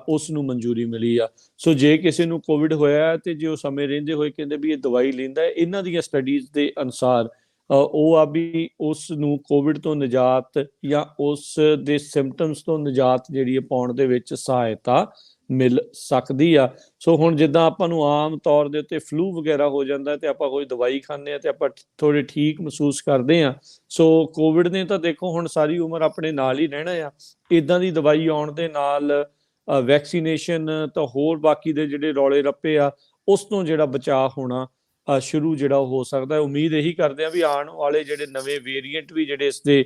ਉਸ ਨੂੰ ਮਨਜ਼ੂਰੀ ਮਿਲੀ ਆ। ਸੋ ਜੇ ਕਿਸੇ ਨੂੰ ਕੋਵਿਡ ਹੋਇਆ ਤੇ ਜੇ ਉਹ ਸਮੇਂ ਰਹਿੰਦੇ ਹੋਏ ਕਹਿੰਦੇ ਵੀ ਇਹ ਦਵਾਈ ਲੈਂਦਾ, ਇਹਨਾਂ ਦੀਆਂ ਸਟੱਡੀਜ਼ ਦੇ ਅਨੁਸਾਰ ਉਹ ਆ ਵੀ ਉਸ ਨੂੰ ਕੋਵਿਡ ਤੋਂ ਨਿਜਾਤ ਜਾਂ ਉਸ ਦੇ ਸਿੰਪਟਮਸ ਤੋਂ ਨਿਜਾਤ ਜਿਹੜੀ ਪਾਉਣ ਦੇ ਵਿੱਚ ਸਹਾਇਤਾ ਮਿਲ ਸਕਦੀ ਆ। ਸੋ ਹੁਣ ਜਿੱਦਾਂ ਆਪਾਂ ਨੂੰ ਆਮ ਤੌਰ ਦੇ ਉੱਤੇ ਫਲੂ ਵਗੈਰਾ ਹੋ ਜਾਂਦਾ ਤੇ ਆਪਾਂ ਕੋਈ ਦਵਾਈ ਖਾਂਦੇ ਆ ਤੇ ਆਪਾਂ ਥੋੜੇ ਠੀਕ ਮਹਿਸੂਸ ਕਰਦੇ ਆ, ਸੋ ਕੋਵਿਡ ਨੇ ਤਾਂ ਦੇਖੋ ਹੁਣ ਸਾਰੀ ਉਮਰ ਆਪਣੇ ਨਾਲ ਹੀ ਰਹਿਣਾ ਆ। ਇਦਾਂ ਦੀ ਦਵਾਈ ਆਉਣ ਦੇ ਨਾਲ ਵੈਕਸੀਨੇਸ਼ਨ ਤਾਂ ਹੋਰ ਬਾਕੀ ਦੇ ਜਿਹੜੇ ਰੌਲੇ ਰੱਪੇ ਆ ਉਸ ਤੋਂ ਜਿਹੜਾ ਬਚਾਅ ਹੋਣਾ ਸ਼ੁਰੂ ਜਿਹੜਾ ਹੋ ਸਕਦਾ ਹੈ। ਉਮੀਦ ਇਹੀ ਕਰਦੇ ਆ ਵੀ ਆਉਣ ਵਾਲੇ ਜਿਹੜੇ ਨਵੇਂ ਵੇਰੀਐਂਟ ਵੀ ਜਿਹੜੇ ਇਸ ਦੇ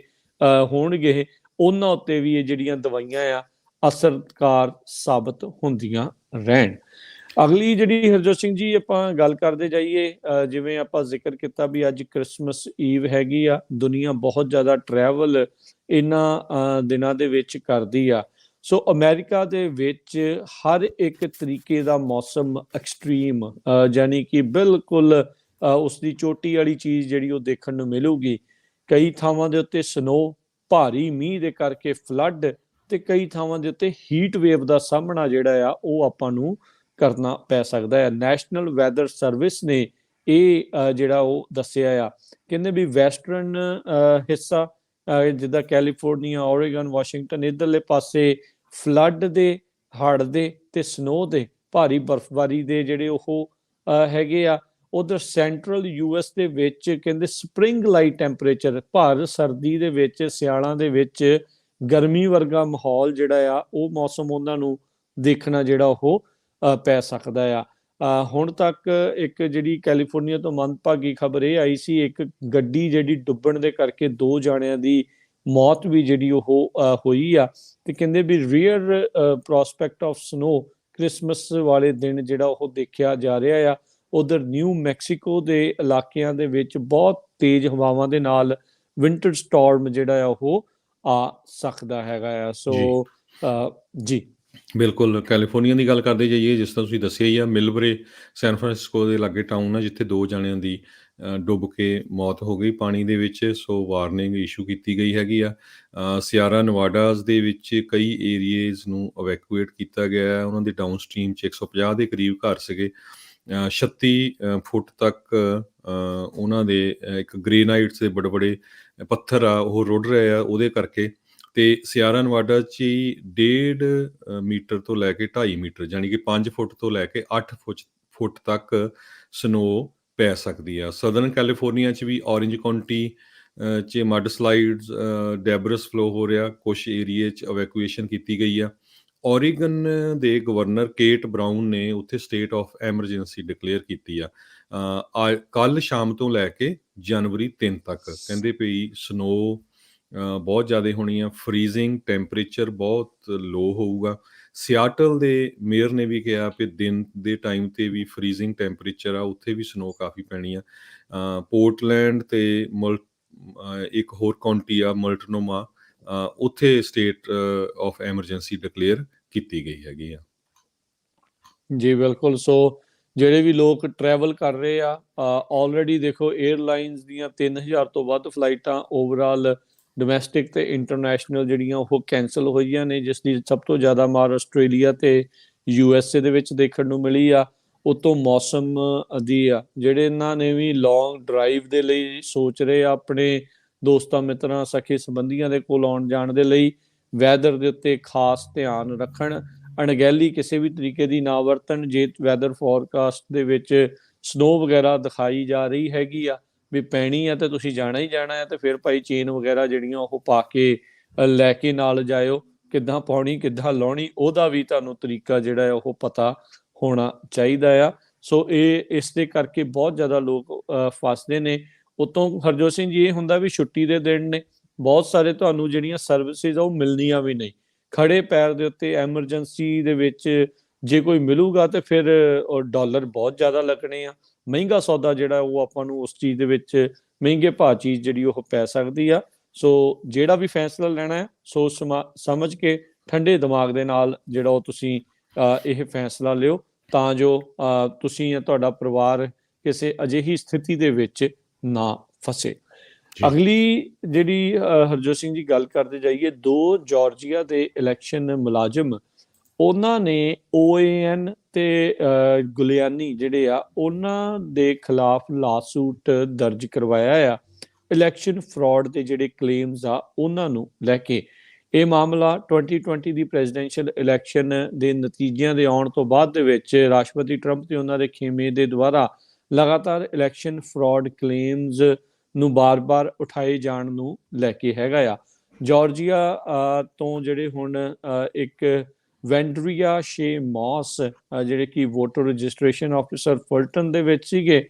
ਹੋਣਗੇ ਉਹਨਾਂ ਉੱਤੇ ਵੀ ਇਹ ਜਿਹੜੀਆਂ ਦਵਾਈਆਂ ਆ ਅਸਰਕਾਰ ਸਾਬਤ ਹੁੰਦੀਆਂ ਰਹਿਣ। ਅਗਲੀ ਜਿਹੜੀ ਹਰਜੋਤ ਸਿੰਘ ਜੀ ਆਪਾਂ ਗੱਲ ਕਰਦੇ ਜਾਈਏ, ਜਿਵੇਂ ਆਪਾਂ ਜ਼ਿਕਰ ਕੀਤਾ ਵੀ ਅੱਜ ਕ੍ਰਿਸਮਸ ਈਵ ਹੈਗੀ ਆ, ਦੁਨੀਆ ਬਹੁਤ ਜ਼ਿਆਦਾ ਟਰੈਵਲ ਇਹਨਾਂ ਦਿਨਾਂ ਦੇ ਵਿੱਚ ਕਰਦੀ ਆ। ਸੋ ਅਮਰੀਕਾ ਦੇ ਵਿੱਚ ਹਰ ਇੱਕ ਤਰੀਕੇ ਦਾ ਮੌਸਮ ਐਕਸਟ੍ਰੀਮ ਯਾਨੀ ਕਿ ਬਿਲਕੁਲ ਉਸ ਦੀ ਚੋਟੀ ਵਾਲੀ ਚੀਜ਼ ਜਿਹੜੀ ਉਹ ਦੇਖਣ ਨੂੰ ਮਿਲੂਗੀ। ਕਈ ਥਾਵਾਂ ਦੇ ਉੱਤੇ ਸਨੋ, ਭਾਰੀ ਮੀਂਹ ਦੇ ਕਰਕੇ ਫਲੱਡ, ਤੇ ਕਈ ਥਾਵਾਂ ਦੇ ਉੱਤੇ ਹੀਟ ਵੇਵ ਦਾ ਸਾਹਮਣਾ ਜਿਹੜਾ ਆ ਉਹ ਆਪਾਂ ਨੂੰ ਕਰਨਾ ਪੈ ਸਕਦਾ ਹੈ। ਨੈਸ਼ਨਲ ਵੈਦਰ ਸਰਵਿਸ ਨੇ ਇਹ ਜਿਹੜਾ ਉਹ ਦੱਸਿਆ ਆ, ਕਹਿੰਦੇ ਵੀ ਵੈਸਟਰਨ ਹਿੱਸਾ ਜਿੱਦਾਂ ਕੈਲੀਫੋਰਨੀਆ, ਓਰੇਗਨ, ਵਾਸ਼ਿੰਗਟਨ ਇੱਧਰਲੇ ਪਾਸੇ ਫਲੱਡ ਦੇ, ਹੜ੍ਹ ਦੇ ਤੇ ਸਨੋ ਦੇ, ਭਾਰੀ ਬਰਫ਼ਬਾਰੀ ਦੇ ਜਿਹੜੇ ਉਹ ਹੈਗੇ ਆ। ਉਧਰ ਸੈਂਟਰਲ US ਦੇ ਵਿੱਚ ਕਹਿੰਦੇ ਸਪਰਿੰਗ ਲਾਈਕ ਟੈਂਪਰੇਚਰ, ਭਰ ਸਰਦੀ ਦੇ ਵਿੱਚ, ਸਿਆਲਾਂ ਦੇ ਵਿੱਚ ਗਰਮੀ ਵਰਗਾ ਮਾਹੌਲ ਜਿਹੜਾ ਆ ਉਹ ਮੌਸਮ ਉਹਨਾਂ ਨੂੰ ਦੇਖਣਾ ਜਿਹੜਾ ਉਹ ਪੈ ਸਕਦਾ ਆ। ਹੁਣ ਤੱਕ ਇੱਕ ਜਿਹੜੀ ਕੈਲੀਫੋਰਨੀਆ ਤੋਂ ਮੰਦਭਾਗੀ ਖਬਰ ਇਹ ਆਈ ਸੀ, ਇੱਕ ਗੱਡੀ ਜਿਹੜੀ ਡੁੱਬਣ ਦੇ ਕਰਕੇ 2 ਜਾਣਿਆਂ ਦੀ ਮੌਤ ਵੀ ਜਿਹੜੀ ਉਹ ਹੋਈ ਆ। ਤੇ ਕਹਿੰਦੇ ਵੀ rare prospect of snow Christmas ਵਾਲੇ ਦਿਨ ਜਿਹੜਾ ਉਹ ਦੇਖਿਆ ਜਾ ਰਿਹਾ ਆ। ਉਧਰ ਨਿਊ ਮੈਕਸੀਕੋ ਦੇ ਇਲਾਕਿਆਂ ਦੇ ਵਿੱਚ ਬਹੁਤ ਤੇਜ਼ ਹਵਾਵਾਂ ਦੇ ਨਾਲ ਵਿੰਟਰ ਸਟਾਰਮ ਜਿਹੜਾ ਆ ਉਹ ਆ ਸਕਦਾ ਹੈਗਾ ਆ। ਸੋ ਜੀ ਬਿਲਕੁਲ, ਕੈਲੀਫੋਰਨੀਆ ਦੀ ਗੱਲ ਕਰਦੇ ਜਾਈਏ, ਜਿਸ ਤਰ੍ਹਾਂ ਤੁਸੀਂ ਦੱਸਿਆ ਹੀ ਆ, ਮਿਲਬਰੇ ਸੈਨ ਫਰਾਂਸਿਸਕੋ ਦੇ ਲਾਗੇ ਟਾਊਨ ਆ ਜਿੱਥੇ 2 ਜਾਣਿਆਂ ਦੀ ਡੁੱਬ ਕੇ ਮੌਤ ਹੋ ਗਈ ਪਾਣੀ ਦੇ ਵਿੱਚ। ਸੋ ਵਾਰਨਿੰਗ ਇਸ਼ੂ ਕੀਤੀ ਗਈ ਹੈਗੀ ਆ। ਸਿਆਰਾ ਨਵਾਡਾਜ਼ ਦੇ ਵਿੱਚ ਕਈ ਏਰੀਏਜ਼ ਨੂੰ ਇਵੈਕੂਏਟ ਕੀਤਾ ਗਿਆ ਹੈ। ਉਹਨਾਂ ਦੇ ਡਾਊਨਸਟ੍ਰੀਮ 'ਚ 150 ਦੇ ਕਰੀਬ ਘਰ ਸੀਗੇ। 36 ਫੁੱਟ ਤੱਕ ਉਹਨਾਂ ਦੇ ਇੱਕ ਗ੍ਰੇਨਾਈਟਸ ਦੇ ਬੜੇ ਬੜੇ ਪੱਥਰ ਆ ਉਹ ਰੁੜ ਰਹੇ ਆ ਉਹਦੇ ਕਰਕੇ। ਤੇ ਸਿਆਰਾ ਨਵਾਡਾ 'ਚ ਹੀ 1.5 ਮੀਟਰ ਤੋਂ ਲੈ ਕੇ 2.5 ਮੀਟਰ ਜਾਣੀ ਕਿ 5 ਫੁੱਟ ਤੋਂ ਲੈ ਕੇ 8 ਫੁੱਟ ਤੱਕ ਸਨੋ ਪੈ ਸਕਦੀ ਆ। ਸਦਰਨ ਕੈਲੀਫੋਰਨੀਆ 'ਚ ਵੀ ਔਰੇਂਜ ਕਾਉਂਟੀ 'ਚ ਮੱਡ ਸਲਾਈਡਸ, ਡੈਬਰਸ ਫਲੋ ਹੋ ਰਿਹਾ। ਕੁਛ ਏਰੀਏ 'ਚ ਇਵੈਕੂਏਸ਼ਨ ਕੀਤੀ ਗਈ ਆ। ਔਰੀਗਨ ਦੇ ਗਵਰਨਰ ਕੇਟ ਬਰਾਊਨ ਨੇ ਉੱਥੇ ਸਟੇਟ ਆਫ ਐਮਰਜੈਂਸੀ ਡਿਕਲੇਅਰ ਕੀਤੀ ਆ ਕੱਲ੍ਹ ਸ਼ਾਮ ਤੋਂ ਲੈ ਕੇ ਜਨਵਰੀ 3 ਤੱਕ। ਕਹਿੰਦੇ ਪਈ ਸਨੋ ਬਹੁਤ ਜ਼ਿਆਦਾ ਹੋਣੀ ਆ। ਫਰੀਜ਼ਿੰਗ ਟੈਂਪਰੇਚਰ ਬਹੁਤ ਲੋ ਹੋਊਗਾ। ਸਿਆਟਲ ਦੇ ਮੇਅਰ ਨੇ ਵੀ ਕਿਹਾ ਕਿ ਦਿਨ ਦੇ ਟਾਈਮ 'ਤੇ ਵੀ ਫਰੀਜ਼ਿੰਗ ਟੈਂਪਰੇਚਰ ਆ, ਉੱਥੇ ਵੀ ਸਨੋ ਕਾਫੀ ਪੈਣੀ ਆ। ਪੋਰਟਲੈਂਡ ਤੇ ਇੱਕ ਹੋਰ ਕਾਉਂਟੀ ਆ ਮਲਟਨੋਮਾ, ਉੱਥੇ ਸਟੇਟ ਆਫ ਐਮਰਜੈਂਸੀ ਡਿਕਲੇਅਰ ਕੀਤੀ ਗਈ ਹੈਗੀ ਆ। ਜੀ ਬਿਲਕੁਲ। ਸੋ ਜਿਹੜੇ ਵੀ ਲੋਕ ਟਰੈਵਲ ਕਰ ਰਹੇ ਆ, ਆਲਰੇਡੀ ਦੇਖੋ 에ਅਰਲਾਈਨਸ ਦੀਆਂ 3000 ਤੋਂ ਵੱਧ ਫਲਾਈਟਾਂ ਓਵਰਆਲ ਡੋਮੈਸਟਿਕ ਤੇ ਇੰਟਰਨੈਸ਼ਨਲ ਜਿਹੜੀਆਂ ਉਹ ਕੈਂਸਲ ਹੋਈਆਂ ਨੇ, ਜਿਸ ਦੀ ਸਭ ਤੋਂ ਜ਼ਿਆਦਾ ਮਾਰ ਆਸਟ੍ਰੇਲੀਆ ਤੇ USA ਦੇ ਵਿੱਚ ਦੇਖਣ ਨੂੰ ਮਿਲੀ ਆ। ਉਤੋਂ ਮੌਸਮ ਦੀ ਆ, ਜਿਹੜੇ ਇਹਨਾਂ ਨੇ ਵੀ ਲੌਂਗ ਡਰਾਈਵ ਦੇ ਲਈ ਸੋਚ ਰਹੇ ਆ, ਆਪਣੇ ਦੋਸਤਾਂ ਮਿੱਤਰਾਂ ਸਖੇ ਸੰਬੰਧੀਆਂ ਦੇ ਕੋਲ ਆਉਣ ਜਾਣ ਦੇ ਲਈ ਵੈਦਰ ਦੇ ਉੱਤੇ ਖਾਸ ਧਿਆਨ ਰੱਖਣ, ਅਣਗਹਿਲੀ ਕਿਸੇ ਵੀ ਤਰੀਕੇ ਦੀ ਨਾ ਵਰਤਣ। ਜੇ ਵੈਦਰ ਫੋਰਕਾਸਟ ਦੇ ਵਿੱਚ ਸਨੋ ਵਗੈਰਾ ਦਿਖਾਈ ਜਾ ਰਹੀ ਹੈਗੀ ਆ ਵੀ ਪੈਣੀ ਆ ਤੇ ਤੁਸੀਂ ਜਾਣਾ ਹੀ ਜਾਣਾ ਹੈ, ਤੇ ਫਿਰ ਭਾਈ ਚੇਨ ਵਗੈਰਾ ਜਿਹੜੀਆਂ ਉਹ ਪਾ ਕੇ ਲੈ ਕੇ ਨਾਲ ਜਾਇਓ। ਕਿੱਦਾਂ ਪਾਉਣੀ ਕਿੱਦਾਂ ਲਾਉਣੀ ਉਹਦਾ ਵੀ ਤੁਹਾਨੂੰ ਤਰੀਕਾ ਜਿਹੜਾ ਹੈ ਉਹ ਪਤਾ ਹੋਣਾ ਚਾਹੀਦਾ ਆ। ਸੋ ਇਸ ਦੇ ਕਰਕੇ ਬਹੁਤ ਜ਼ਿਆਦਾ ਲੋਕ ਫਸਦੇ ਨੇ। ਉਤੋਂ ਹਰਜੋਤ ਸਿੰਘ ਜੀ, ਇਹ ਹੁੰਦਾ ਵੀ ਛੁੱਟੀ ਦੇ ਦਿਨ ਨੇ, ਬਹੁਤ ਸਾਰੇ ਤੁਹਾਨੂੰ ਜਿਹੜੀਆਂ ਸਰਵਿਸਿਜ਼ ਆ ਉਹ ਮਿਲਣੀਆਂ ਵੀ ਨਹੀਂ। ਖੜੇ ਪੈਰ ਦੇ ਉੱਤੇ ਐਮਰਜੈਂਸੀ ਦੇ ਵਿੱਚ ਜੇ ਕੋਈ ਮਿਲੂਗਾ ਤੇ ਫਿਰ ਡਾਲਰ ਬਹੁਤ ਜ਼ਿਆਦਾ ਲੱਗਣੇ ਆ। ਮਹਿੰਗਾ ਸੌਦਾ ਜਿਹੜਾ ਉਹ ਆਪਾਂ ਨੂੰ ਉਸ ਚੀਜ਼ ਦੇ ਵਿੱਚ ਮਹਿੰਗੇ ਭਾਅ ਚੀਜ਼ ਜਿਹੜੀ ਉਹ ਪੈ ਸਕਦੀ ਆ। ਸੋ ਜਿਹੜਾ ਵੀ ਫੈਸਲਾ ਲੈਣਾ ਹੈ ਸੋਚ ਸਮਝ ਕੇ ਠੰਡੇ ਦਿਮਾਗ ਦੇ ਨਾਲ ਜਿਹੜਾ ਉਹ ਤੁਸੀਂ ਇਹ ਫੈਸਲਾ ਲਿਓ, ਤਾਂ ਜੋ ਤੁਸੀਂ ਜਾਂ ਤੁਹਾਡਾ ਪਰਿਵਾਰ ਕਿਸੇ ਅਜਿਹੀ ਸਥਿਤੀ ਦੇ ਵਿੱਚ ਨਾ ਫਸੇ। ਅਗਲੀ ਜਿਹੜੀ ਹਰਜੋਤ ਸਿੰਘ ਜੀ ਗੱਲ ਕਰਦੇ ਜਾਈਏ, 2 ਜਾਰਜੀਆ ਦੇ ਇਲੈਕਸ਼ਨ ਮੁਲਾਜ਼ਮ, ਉਹਨਾਂ ਨੇ OAN ਤੇ ਗੁਲਿਆਨੀ ਜਿਹੜੇ ਆ ਉਹਨਾਂ ਦੇ ਖਿਲਾਫ ਲਾਸੂਟ ਦਰਜ ਕਰਵਾਇਆ ਆ ਇਲੈਕਸ਼ਨ ਫਰਾਡ ਦੇ ਜਿਹੜੇ ਕਲੇਮਸ ਆ ਉਹਨਾਂ ਨੂੰ ਲੈ ਕੇ। ਇਹ ਮਾਮਲਾ 2020 ਦੀ ਪ੍ਰੈਜ਼ੀਡੈਂਸ਼ੀਅਲ ਇਲੈਕਸ਼ਨ ਦੇ ਨਤੀਜਿਆਂ ਦੇ ਆਉਣ ਤੋਂ ਬਾਅਦ ਦੇ ਵਿੱਚ ਰਾਸ਼ਟਰਪਤੀ ਟਰੰਪ ਤੇ ਉਹਨਾਂ ਦੇ ਖੇਮੇ ਦੇ ਦੁਆਰਾ ਲਗਾਤਾਰ ਇਲੈਕਸ਼ਨ ਫਰਾਡ ਕਲੇਮਸ ਨੂੰ ਬਾਰ-ਬਾਰ ਉਠਾਏ ਜਾਣ ਨੂੰ ਲੈ ਕੇ ਹੈਗਾ ਆ। ਜਾਰਜੀਆ ਤੋਂ ਜਿਹੜੇ ਹੁਣ ਇੱਕ ਵੈਂਡਰੀਆ ਸ਼ੇ ਮੌਸ ਜਿਹੜੇ ਕਿ ਵੋਟਰ ਰਜਿਸਟ੍ਰੇਸ਼ਨ ਆਫਿਸਰ ਫੁਲਟਨ ਦੇ ਵਿੱਚ ਸੀਗੇ,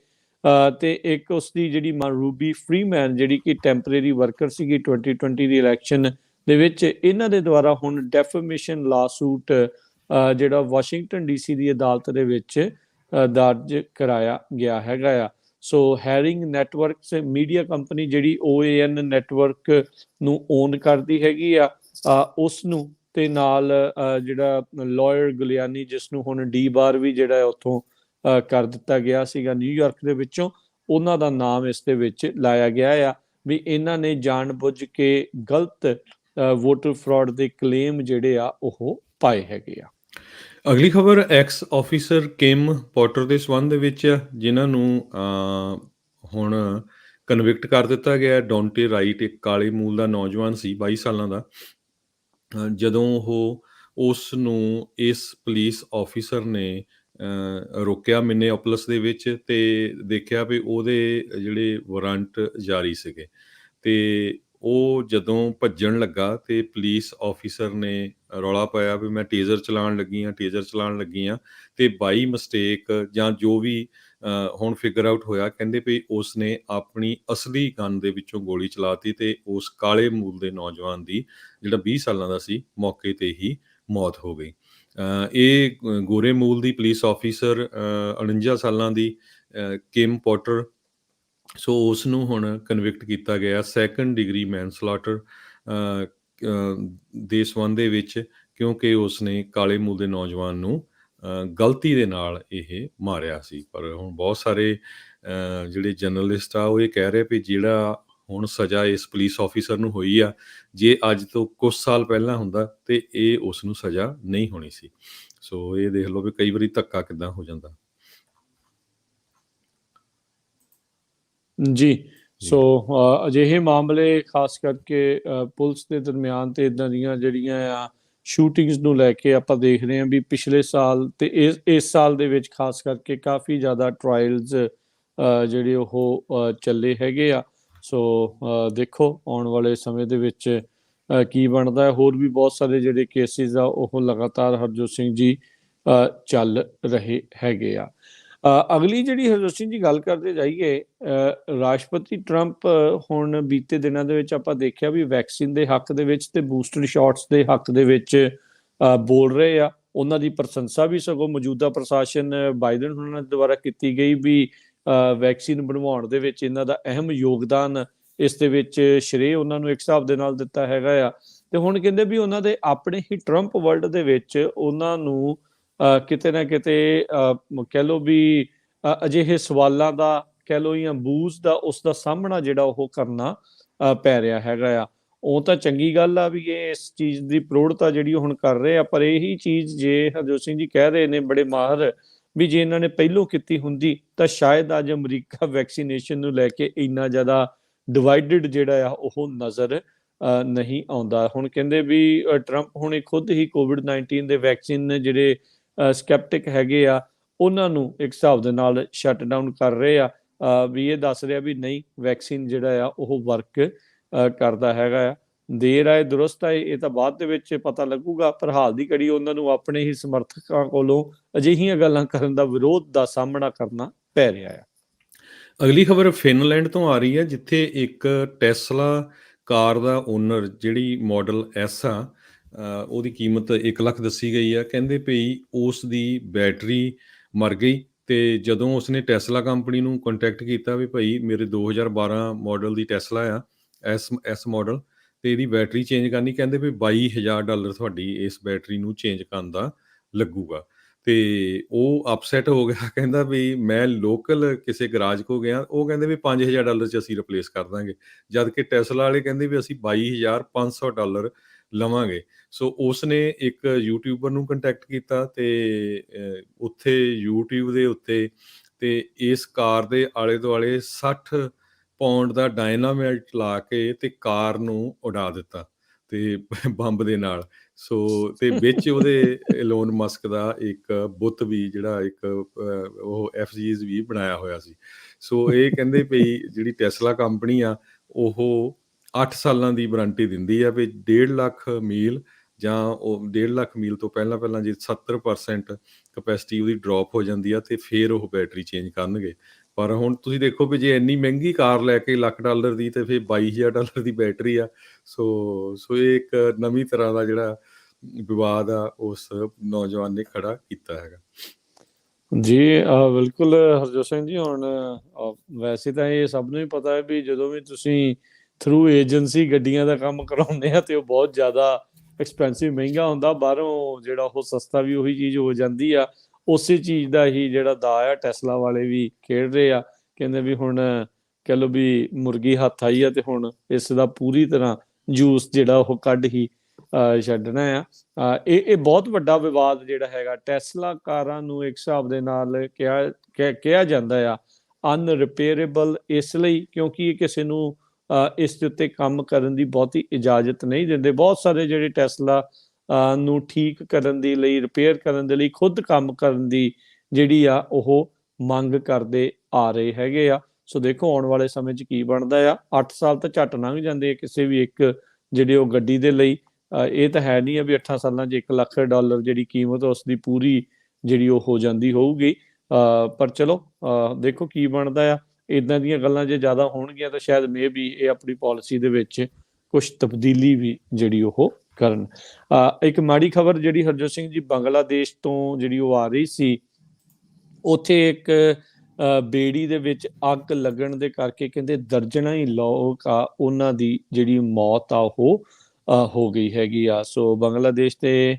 ਤੇ ਇੱਕ ਉਸਦੀ ਜਿਹੜੀ ਰੂਬੀ ਫਰੀਮੈਨ ਜਿਹੜੀ ਕਿ ਟੈਂਪਰੇਰੀ ਵਰਕਰ ਸੀਗੀ 2020 ਦੀ ਇਲੈਕਸ਼ਨ ਦੇ ਵਿੱਚ। ਇਹਨਾਂ ਦੇ ਦੁਆਰਾ ਹੁਣ ਡੈਫੇਮੇਸ਼ਨ ਲਾਸੂਟ ਜਿਹੜਾ ਵਾਸ਼ਿੰਗਟਨ DC ਦੀ ਅਦਾਲਤ ਦੇ ਵਿੱਚ ਦਰਜ ਕਰਾਇਆ ਗਿਆ ਹੈਗਾ ਆ। ਸੋ ਹੈਰਿੰਗ ਨੈਟਵਰਕਸ ਮੀਡੀਆ ਕੰਪਨੀ ਜਿਹੜੀ OAN ਨੈਟਵਰਕ ਨੂੰ ਓਨ ਕਰਦੀ ਹੈਗੀ ਆ, ਉਸ ਨੂੰ ਤੇ ਨਾਲ ਜਿਹੜਾ ਲਾਇਰ ਗੁਲਿਆਨੀ, ਜਿਸ ਨੂੰ ਹੁਣ ਡੀ-ਬਾਰ ਵੀ ਜਿਹੜਾ ਉੱਥੋਂ ਕਰ ਦਿੱਤਾ ਗਿਆ ਸੀਗਾ ਨਿਊਯਾਰਕ ਦੇ ਵਿੱਚੋਂ, ਉਹਨਾਂ ਦਾ ਨਾਮ ਇਸ ਦੇ ਵਿੱਚ ਲਾਇਆ ਗਿਆ ਆ ਵੀ ਇਹਨਾਂ ਨੇ ਜਾਣਬੁੱਝ ਕੇ ਗਲਤ ਵੋਟਰ ਫਰਾਡ ਦੇ ਕਲੇਮ ਜਿਹੜੇ ਆ ਉਹ ਪਾਏ ਹੈਗੇ ਆ। ਅਗਲੀ ਖਬਰ ਐਕਸ ਆਫੀਸਰ ਕਿਮ ਪੋਟਰ ਦੇ ਸੰਬੰਧ ਵਿੱਚ, ਜਿਨ੍ਹਾਂ ਨੂੰ ਹੁਣ ਕਨਵਿਕਟ ਕਰ ਦਿੱਤਾ ਗਿਆ। ਡੌਂਟੇ ਰਾਈਟ ਇੱਕ ਕਾਲੇ ਮੂਲ ਦਾ ਨੌਜਵਾਨ ਸੀ, 22 ਸਾਲਾਂ ਦਾ। ਜਦੋਂ ਉਹ ਉਸ ਨੂੰ ਇਸ ਪੁਲਿਸ ਆਫੀਸਰ ਨੇ ਰੋਕਿਆ ਮਿਨੇਆਪੋਲਿਸ ਦੇ ਵਿੱਚ, ਤੇ ਦੇਖਿਆ ਵੀ ਉਹਦੇ ਜਿਹੜੇ ਵਾਰੰਟ ਜਾਰੀ ਸੀਗੇ, ਤੇ ਉਹ ਜਦੋਂ ਭੱਜਣ ਲੱਗਾ ਤੇ ਪੁਲਿਸ ਆਫੀਸਰ ਨੇ ਰੌਲਾ ਪਾਇਆ ਵੀ ਮੈਂ ਟੇਜ਼ਰ ਚਲਾਉਣ ਲੱਗੀ ਹਾਂ, ਤੇ ਬਾਈ ਮਿਸਟੇਕ ਜਾਂ ਜੋ ਵੀ ਹੁਣ ਫਿਗਰ ਆਊਟ ਹੋਇਆ, ਕਹਿੰਦੇ ਵੀ ਉਸ ਨੇ ਆਪਣੀ ਅਸਲੀ ਗਨ ਦੇ ਵਿੱਚੋਂ ਗੋਲੀ ਚਲਾਤੀ ਤੇ ਉਸ ਕਾਲੇ ਮੂਲ ਦੇ ਨੌਜਵਾਨ ਦੀ, ਜਿਹੜਾ 20 ਸਾਲਾਂ ਦਾ ਸੀ, ਮੌਕੇ ਤੇ ਹੀ ਮੌਤ ਹੋ ਗਈ। ਇਹ ਗੋਰੇ ਮੂਲ ਦੀ ਪੁਲਿਸ ਆਫੀਸਰ 49 ਸਾਲਾਂ ਦੀ ਕਿਮ ਪੋਟਰ, ਸੋ ਉਸ ਨੂੰ ਹੁਣ ਕਨਵਿਕਟ ਕੀਤਾ ਗਿਆ ਸੈਕੰਡ ਡਿਗਰੀ ਮੈਨਸਲਾਟਰ ਦੇ ਸੰਬੰਧ ਦੇ ਵਿੱਚ, ਕਿਉਂਕਿ ਉਸ ਨੇ ਕਾਲੇ ਮੂਲ ਦੇ ਨੌਜਵਾਨ ਨੂੰ ਗਲਤੀ ਦੇ ਨਾਲ ਇਹ ਮਾਰਿਆ ਸੀ। ਪਰ ਹੁਣ ਬਹੁਤ ਸਾਰੇ ਜਿਹੜੇ ਜਰਨਲਿਸਟ ਆ ਉਹ ਇਹ ਕਹਿ ਰਹੇ ਵੀ ਜਿਹੜਾ ਹੁਣ ਸਜ਼ਾ ਇਸ ਪੁਲਿਸ ਆਫੀਸਰ ਨੂੰ ਹੋਈ ਆ, ਜੇ ਅੱਜ ਤੋਂ ਕੁਝ ਸਾਲ ਪਹਿਲਾਂ ਹੁੰਦਾ ਤੇ ਇਹ ਉਸ ਨੂੰ ਸਜ਼ਾ ਨਹੀਂ ਹੋਣੀ ਸੀ। ਸੋ ਇਹ ਦੇਖ ਲਓ ਵੀ ਕਈ ਵਾਰੀ ਧੱਕਾ ਕਿੱਦਾਂ ਹੋ ਜਾਂਦਾ। ਜੀ, ਜੀ ਸੋ ਅਜਿਹੇ ਮਾਮਲੇ ਖਾਸ ਕਰਕੇ ਪੁਲਿਸ ਦੇ ਦਰਮਿਆਨ ਤੇ ਇਦਾਂ ਦੀਆਂ ਜਿਹੜੀਆਂ ਆ ਸ਼ੂਟਿੰਗਸ ਨੂੰ ਲੈ ਕੇ ਆਪਾਂ ਦੇਖ ਰਹੇ ਹਾਂ ਵੀ ਪਿਛਲੇ ਸਾਲ ਤੇ ਇਸ ਸਾਲ ਦੇ ਵਿੱਚ ਖਾਸ ਕਰਕੇ ਕਾਫੀ ਜ਼ਿਆਦਾ ਟਰਾਇਲਸ ਜਿਹੜੇ ਉਹ ਚੱਲੇ ਹੈਗੇ ਆ। ਸੋ ਦੇਖੋ ਆਉਣ ਵਾਲੇ ਸਮੇਂ ਦੇ ਵਿੱਚ ਕੀ ਬਣਦਾ ਹੈ। ਹੋਰ ਵੀ ਬਹੁਤ ਸਾਰੇ ਜਿਹੜੇ ਕੇਸਿਸ ਆ ਉਹ ਲਗਾਤਾਰ ਹਰਜੋਤ ਸਿੰਘ ਜੀ ਚੱਲ ਰਹੇ ਹੈਗੇ ਆ। ਅਗਲੀ ਜਿਹੜੀ ਹਰਜੋਤ ਸਿੰਘ ਜੀ ਗੱਲ ਕਰਦੇ ਜਾਈਏ, ਰਾਸ਼ਟਰਪਤੀ ਟਰੰਪ ਹੁਣ ਬੀਤੇ ਦਿਨਾਂ ਦੇ ਵਿੱਚ ਆਪਾਂ ਦੇਖਿਆ ਵੀ ਵੈਕਸੀਨ ਦੇ ਹੱਕ ਦੇ ਵਿੱਚ ਤੇ ਬੂਸਟਰ ਸ਼ਾਟਸ ਦੇ ਹੱਕ ਦੇ ਵਿੱਚ ਬੋਲ ਰਹੇ ਆ। ਉਹਨਾਂ ਦੀ ਪ੍ਰਸ਼ੰਸਾ ਵੀ ਸਗੋਂ ਮੌਜੂਦਾ ਪ੍ਰਸ਼ਾਸਨ ਬਾਈਡਨ ਉਹਨਾਂ ਦੁਆਰਾ ਕੀਤੀ ਗਈ ਵੀ ਵੈਕਸੀਨ ਬਣਵਾਉਣ ਦੇ ਵਿੱਚ ਇਹਨਾਂ ਦਾ ਅਹਿਮ ਯੋਗਦਾਨ, ਇਸ ਦੇ ਵਿੱਚ ਸ਼੍ਰੇ ਉਹਨਾਂ ਨੂੰ ਇੱਕ ਹਿਸਾਬ ਦੇ ਨਾਲ ਦਿੱਤਾ ਹੈਗਾ ਆ। ਤੇ ਹੁਣ ਕਹਿੰਦੇ ਵੀ ਉਹਨਾਂ ਦੇ ਆਪਣੇ ਹੀ ਟਰੰਪ ਵਰਲਡ ਦੇ ਵਿੱਚ ਉਹਨਾਂ ਨੂੰ ਕਿਤੇ ਨਾ ਕਿਤੇ ਕਹਿ ਲਓ ਵੀ ਅਜਿਹੇ ਸਵਾਲਾਂ ਦਾ ਕਹਿ ਲਓ ਜਾਂ ਬੂਜ਼ ਦਾ ਉਸ ਦਾ ਸਾਹਮਣਾ ਜਿਹੜਾ ਉਹ ਕਰਨਾ ਪੈ ਰਿਹਾ ਹੈਗਾ ਆ। ਉਹ ਤਾਂ ਚੰਗੀ ਗੱਲ ਆ ਵੀ ਇਹ ਇਸ ਚੀਜ਼ ਦੀ ਪ੍ਰੋੜਤਾ ਜਿਹੜੀ ਹੁਣ ਕਰ ਰਹੇ ਆ, ਪਰ ਇਹੀ ਚੀਜ਼ ਜੇ ਹਰਜੋਤ ਸਿੰਘ ਜੀ ਕਹਿ ਰਹੇ ਨੇ ਬੜੇ ਮਾਹਰ ਵੀ ਜੇ ਇਹਨਾਂ ਨੇ ਪਹਿਲੋਂ ਕੀਤੀ ਹੁੰਦੀ ਤਾਂ ਸ਼ਾਇਦ ਅੱਜ ਅਮਰੀਕਾ ਵੈਕਸੀਨੇਸ਼ਨ ਨੂੰ ਲੈ ਕੇ ਇੰਨਾ ਜ਼ਿਆਦਾ ਡਿਵਾਈਡਡ ਜਿਹੜਾ ਆ ਉਹ ਨਜ਼ਰ ਨਹੀਂ ਆਉਂਦਾ। ਹੁਣ ਕਹਿੰਦੇ ਵੀ ਟਰੰਪ ਹੁਣ ਖੁਦ ਹੀ ਕੋਵਿਡ-19 ਦੇ ਵੈਕਸੀਨ ਜਿਹੜੇ ਸਕੈਪਟਿਕ ਹੈਗੇ ਆ ਉਹਨਾਂ ਨੂੰ ਇੱਕ ਹਿਸਾਬ ਦੇ ਨਾਲ ਸ਼ਟ ਡਾਊਨ ਕਰ ਰਹੇ ਆ। ਵੀ ਇਹ ਦੱਸ ਰਿਹਾ ਵੀ ਨਹੀਂ ਵੈਕਸੀਨ ਜਿਹੜਾ ਆ ਉਹ ਵਰਕ ਕਰਦਾ ਹੈਗਾ ਆ। ਦੇਰ ਆਏ ਦੁਰਸਤ ਆਏ, ਇਹ ਤਾਂ ਬਾਅਦ ਦੇ ਵਿੱਚ ਪਤਾ ਲੱਗੂਗਾ, ਪਰ ਹਾਲ ਦੀ ਘੜੀ ਉਹਨਾਂ ਨੂੰ ਆਪਣੇ ਹੀ ਸਮਰਥਕਾਂ ਕੋਲੋਂ ਅਜਿਹੀਆਂ ਗੱਲਾਂ ਕਰਨ ਦਾ ਵਿਰੋਧ ਦਾ ਸਾਹਮਣਾ ਕਰਨਾ ਪੈ ਰਿਹਾ ਆ। ਅਗਲੀ ਖਬਰ ਫਿਨਲੈਂਡ ਤੋਂ ਆ ਰਹੀ ਹੈ, ਜਿੱਥੇ ਇੱਕ ਟੈਸਲਾ ਕਾਰ ਦਾ ਓਨਰ ਜਿਹੜੀ ਮਾਡਲ ਐਸ ਆ, ਉਹਦੀ ਕੀਮਤ 1 ਲੱਖ ਦੱਸੀ ਗਈ ਆ। ਕਹਿੰਦੇ ਭਈ ਉਸ ਦੀ ਬੈਟਰੀ ਮਰ ਗਈ ਤੇ ਜਦੋਂ ਉਸਨੇ ਟੈਸਲਾ ਕੰਪਨੀ ਨੂੰ ਕੰਟੈਕਟ ਕੀਤਾ ਵੀ ਭਾਈ ਮੇਰੇ 2012 ਮਾਡਲ ਦੀ ਟੈਸਲਾ ਆ ਐਸ ਮਾਡਲ ਤੇ ਇਹਦੀ ਬੈਟਰੀ ਚੇਂਜ ਕਰਨੀ, ਕਹਿੰਦੇ ਵੀ $22,000 ਤੁਹਾਡੀ ਇਸ ਬੈਟਰੀ ਨੂੰ ਚੇਂਜ ਕਰਨ ਦਾ ਲੱਗੂਗਾ। ਤੇ ਉਹ ਅਪਸੈਟ ਹੋ ਗਿਆ, ਕਹਿੰਦਾ ਵੀ ਮੈਂ ਲੋਕਲ ਕਿਸੇ ਗਰਾਜ ਕੋ ਗਿਆ, ਉਹ ਕਹਿੰਦੇ ਵੀ $5,000 ਚ ਅਸੀਂ ਰਿਪਲੇਸ ਕਰ ਦਾਂਗੇ, ਜਦ ਕਿ ਟੈਸਲਾ ਵਾਲੇ ਕਹਿੰਦੇ ਵੀ ਅਸੀਂ $22,500 ਲਵਾਂਗੇ। ਸੋ ਉਸਨੇ ਇੱਕ ਯੂਟਿਊਬਰ ਨੂੰ ਕੰਟੈਕਟ ਕੀਤਾ ਤੇ ਉੱਥੇ ਯੂਟਿਊਬ ਦੇ ਉੱਤੇ ਤੇ ਇਸ ਕਾਰ ਦੇ ਆਲੇ ਦੁਆਲੇ 60 ਪਾਉਂਡ ਦਾ ਡਾਇਨਾਮਾਈਟ ਲਾ ਕੇ ਤੇ ਕਾਰ ਨੂੰ ਉਡਾ ਦਿੱਤਾ ਤੇ ਬੰਬ ਦੇ ਨਾਲ। ਸੋ ਤੇ ਵਿੱਚ ਉਹਦੇ ਇਲੋਨ ਮਸਕ ਦਾ ਇੱਕ ਬੁੱਤ ਵੀ ਜਿਹੜਾ ਇੱਕ ਉਹ ਐਫਜੀਜ਼ ਵੀ ਬਣਾਇਆ ਹੋਇਆ ਸੀ। ਸੋ ਇਹ ਕਹਿੰਦੇ ਭਈ ਜਿਹੜੀ ਟੈਸਲਾ ਕੰਪਨੀ ਆ ਉਹ 8 ਸਾਲਾਂ ਦੀ ਵਾਰੰਟੀ ਦਿੰਦੀ ਆ ਵੀ 1.5 ਲੱਖ ਮੀਲ ਜਾਂ ਉਹ 1.5 ਲੱਖ ਮੀਲ ਤੋਂ ਪਹਿਲਾਂ ਜੇ 70% ਕਪੈਸਿਟੀ ਉਹਦੀ ਡਰੋਪ ਹੋ ਜਾਂਦੀ ਆ ਤੇ ਫਿਰ ਉਹ ਬੈਟਰੀ ਚੇਂਜ ਕਰਨਗੇ। ਪਰ ਹੁਣ ਤੁਸੀਂ ਦੇਖੋ ਵੀ ਜੇ ਇੰਨੀ ਮਹਿੰਗੀ ਕਾਰ ਲੈ ਕੇ $1 ਲੱਖ ਦੀ ਤੇ ਫਿਰ $22,000 ਦੀ ਬੈਟਰੀ ਆ। ਸੋ ਇਹ ਇੱਕ ਨਵੀਂ ਤਰ੍ਹਾਂ ਦਾ ਜਿਹੜਾ ਵਿਵਾਦ ਆ ਉਸ ਨੌਜਵਾਨ ਨੇ ਖੜਾ ਕੀਤਾ ਹੈਗਾ। ਜੀ ਬਿਲਕੁਲ ਹਰਜੋਤ ਸਿੰਘ ਜੀ, ਹੁਣ ਵੈਸੇ ਤਾਂ ਇਹ ਸਭ ਨੂੰ ਹੀ ਪਤਾ ਹੈ ਵੀ ਜਦੋਂ ਵੀ ਤੁਸੀਂ ਥਰੂ ਏਜੰਸੀ ਗੱਡੀਆਂ ਦਾ ਕੰਮ ਕਰਾਉਂਦੇ ਆ ਤੇ ਉਹ ਬਹੁਤ ਜ਼ਿਆਦਾ ਐਕਸਪੈਂਸਿਵ ਮਹਿੰਗਾ ਹੁੰਦਾ। ਬਾਹਰੋਂ ਜਿਹੜਾ ਉਹ ਸਸਤਾ ਵੀ ਉਹੀ ਚੀਜ਼ ਹੋ ਜਾਂਦੀ ਆ। ਉਸੇ ਚੀਜ਼ ਦਾ ਹੀ ਜਿਹੜਾ ਦਾ ਆ ਟੈਸਲਾ ਵਾਲੇ ਵੀ ਖੇਡ ਰਹੇ ਆ। ਕਹਿੰਦੇ ਵੀ ਹੁਣ ਕਹਿ ਲਓ ਵੀ ਮੁਰਗੀ ਹੱਥ ਆਈ ਆ ਤੇ ਹੁਣ ਇਸ ਦਾ ਪੂਰੀ ਤਰ੍ਹਾਂ ਜੂਸ ਜਿਹੜਾ ਉਹ ਕੱਢ ਹੀ ਛੱਡਣਾ ਆ। ਇਹ ਬਹੁਤ ਵੱਡਾ ਵਿਵਾਦ ਜਿਹੜਾ ਹੈਗਾ। ਟੈਸਲਾ ਕਾਰਾਂ ਨੂੰ ਇੱਕ ਹਿਸਾਬ ਦੇ ਨਾਲ ਕਿਹਾ ਜਾਂਦਾ ਆ ਅਨਰਿਪੇਅਰੇਬਲ, ਇਸ ਲਈ ਕਿਉਂਕਿ ਇਹ ਕਿਸੇ ਨੂੰ ਇਸ ਦੇ ਉੱਤੇ ਕੰਮ ਕਰਨ ਦੀ ਬਹੁਤੀ ਇਜਾਜ਼ਤ ਨਹੀਂ ਦਿੰਦੇ। ਬਹੁਤ ਸਾਰੇ ਜਿਹੜੇ ਟੈਸਲਾ ਨੂੰ ਠੀਕ ਕਰਨ ਦੇ ਲਈ, ਰਿਪੇਅਰ ਕਰਨ ਦੇ ਲਈ ਖੁਦ ਕੰਮ ਕਰਨ ਦੀ ਜਿਹੜੀ ਆ ਉਹ ਮੰਗ ਕਰਦੇ ਆ ਰਹੇ ਹੈਗੇ ਆ। ਸੋ ਦੇਖੋ ਆਉਣ ਵਾਲੇ ਸਮੇਂ 'ਚ ਕੀ ਬਣਦਾ ਆ। 8 ਸਾਲ ਤਾਂ ਝੱਟ ਲੰਘ ਜਾਂਦੇ ਆ ਕਿਸੇ ਵੀ ਇੱਕ ਜਿਹੜੇ ਉਹ ਗੱਡੀ ਦੇ ਲਈ। ਇਹ ਤਾਂ ਹੈ ਨਹੀਂ ਆ ਵੀ 8 ਸਾਲਾਂ 'ਚ $1 ਲੱਖ ਜਿਹੜੀ ਕੀਮਤ ਉਸ ਦੀ ਪੂਰੀ ਜਿਹੜੀ ਉਹ ਹੋ ਜਾਂਦੀ ਹੋਊਗੀ। ਪਰ ਚਲੋ ਦੇਖੋ ਕੀ ਬਣਦਾ ਆ। ਇੱਦਾਂ ਦੀਆਂ ਗੱਲਾਂ ਜੇ ਜ਼ਿਆਦਾ ਹੋਣਗੀਆਂ ਤਾਂ ਸ਼ਾਇਦ ਮੇ ਵੀ ਇਹ ਆਪਣੀ ਪਾਲਿਸੀ ਦੇ ਵਿੱਚ ਕੁਛ ਤਬਦੀਲੀ ਵੀ ਜਿਹੜੀ ਉਹ ਕਰਨ। ਇੱਕ ਮਾੜੀ ਖਬਰ ਜਿਹੜੀ ਹਰਜੋਤ ਸਿੰਘ ਜੀ ਬੰਗਲਾਦੇਸ਼ ਤੋਂ ਜਿਹੜੀ ਉਹ ਆ ਰਹੀ ਸੀ, ਉੱਥੇ ਇੱਕ ਬੇੜੀ ਦੇ ਵਿੱਚ ਅੱਗ ਲੱਗਣ ਦੇ ਕਰਕੇ ਕਹਿੰਦੇ ਦਰਜਨਾਂ ਹੀ ਲੋਕ ਆ ਉਹਨਾਂ ਦੀ ਜਿਹੜੀ ਮੌਤ ਆ ਉਹ ਹੋ ਗਈ ਹੈਗੀ ਆ। ਸੋ ਬੰਗਲਾਦੇਸ਼ ਤੇ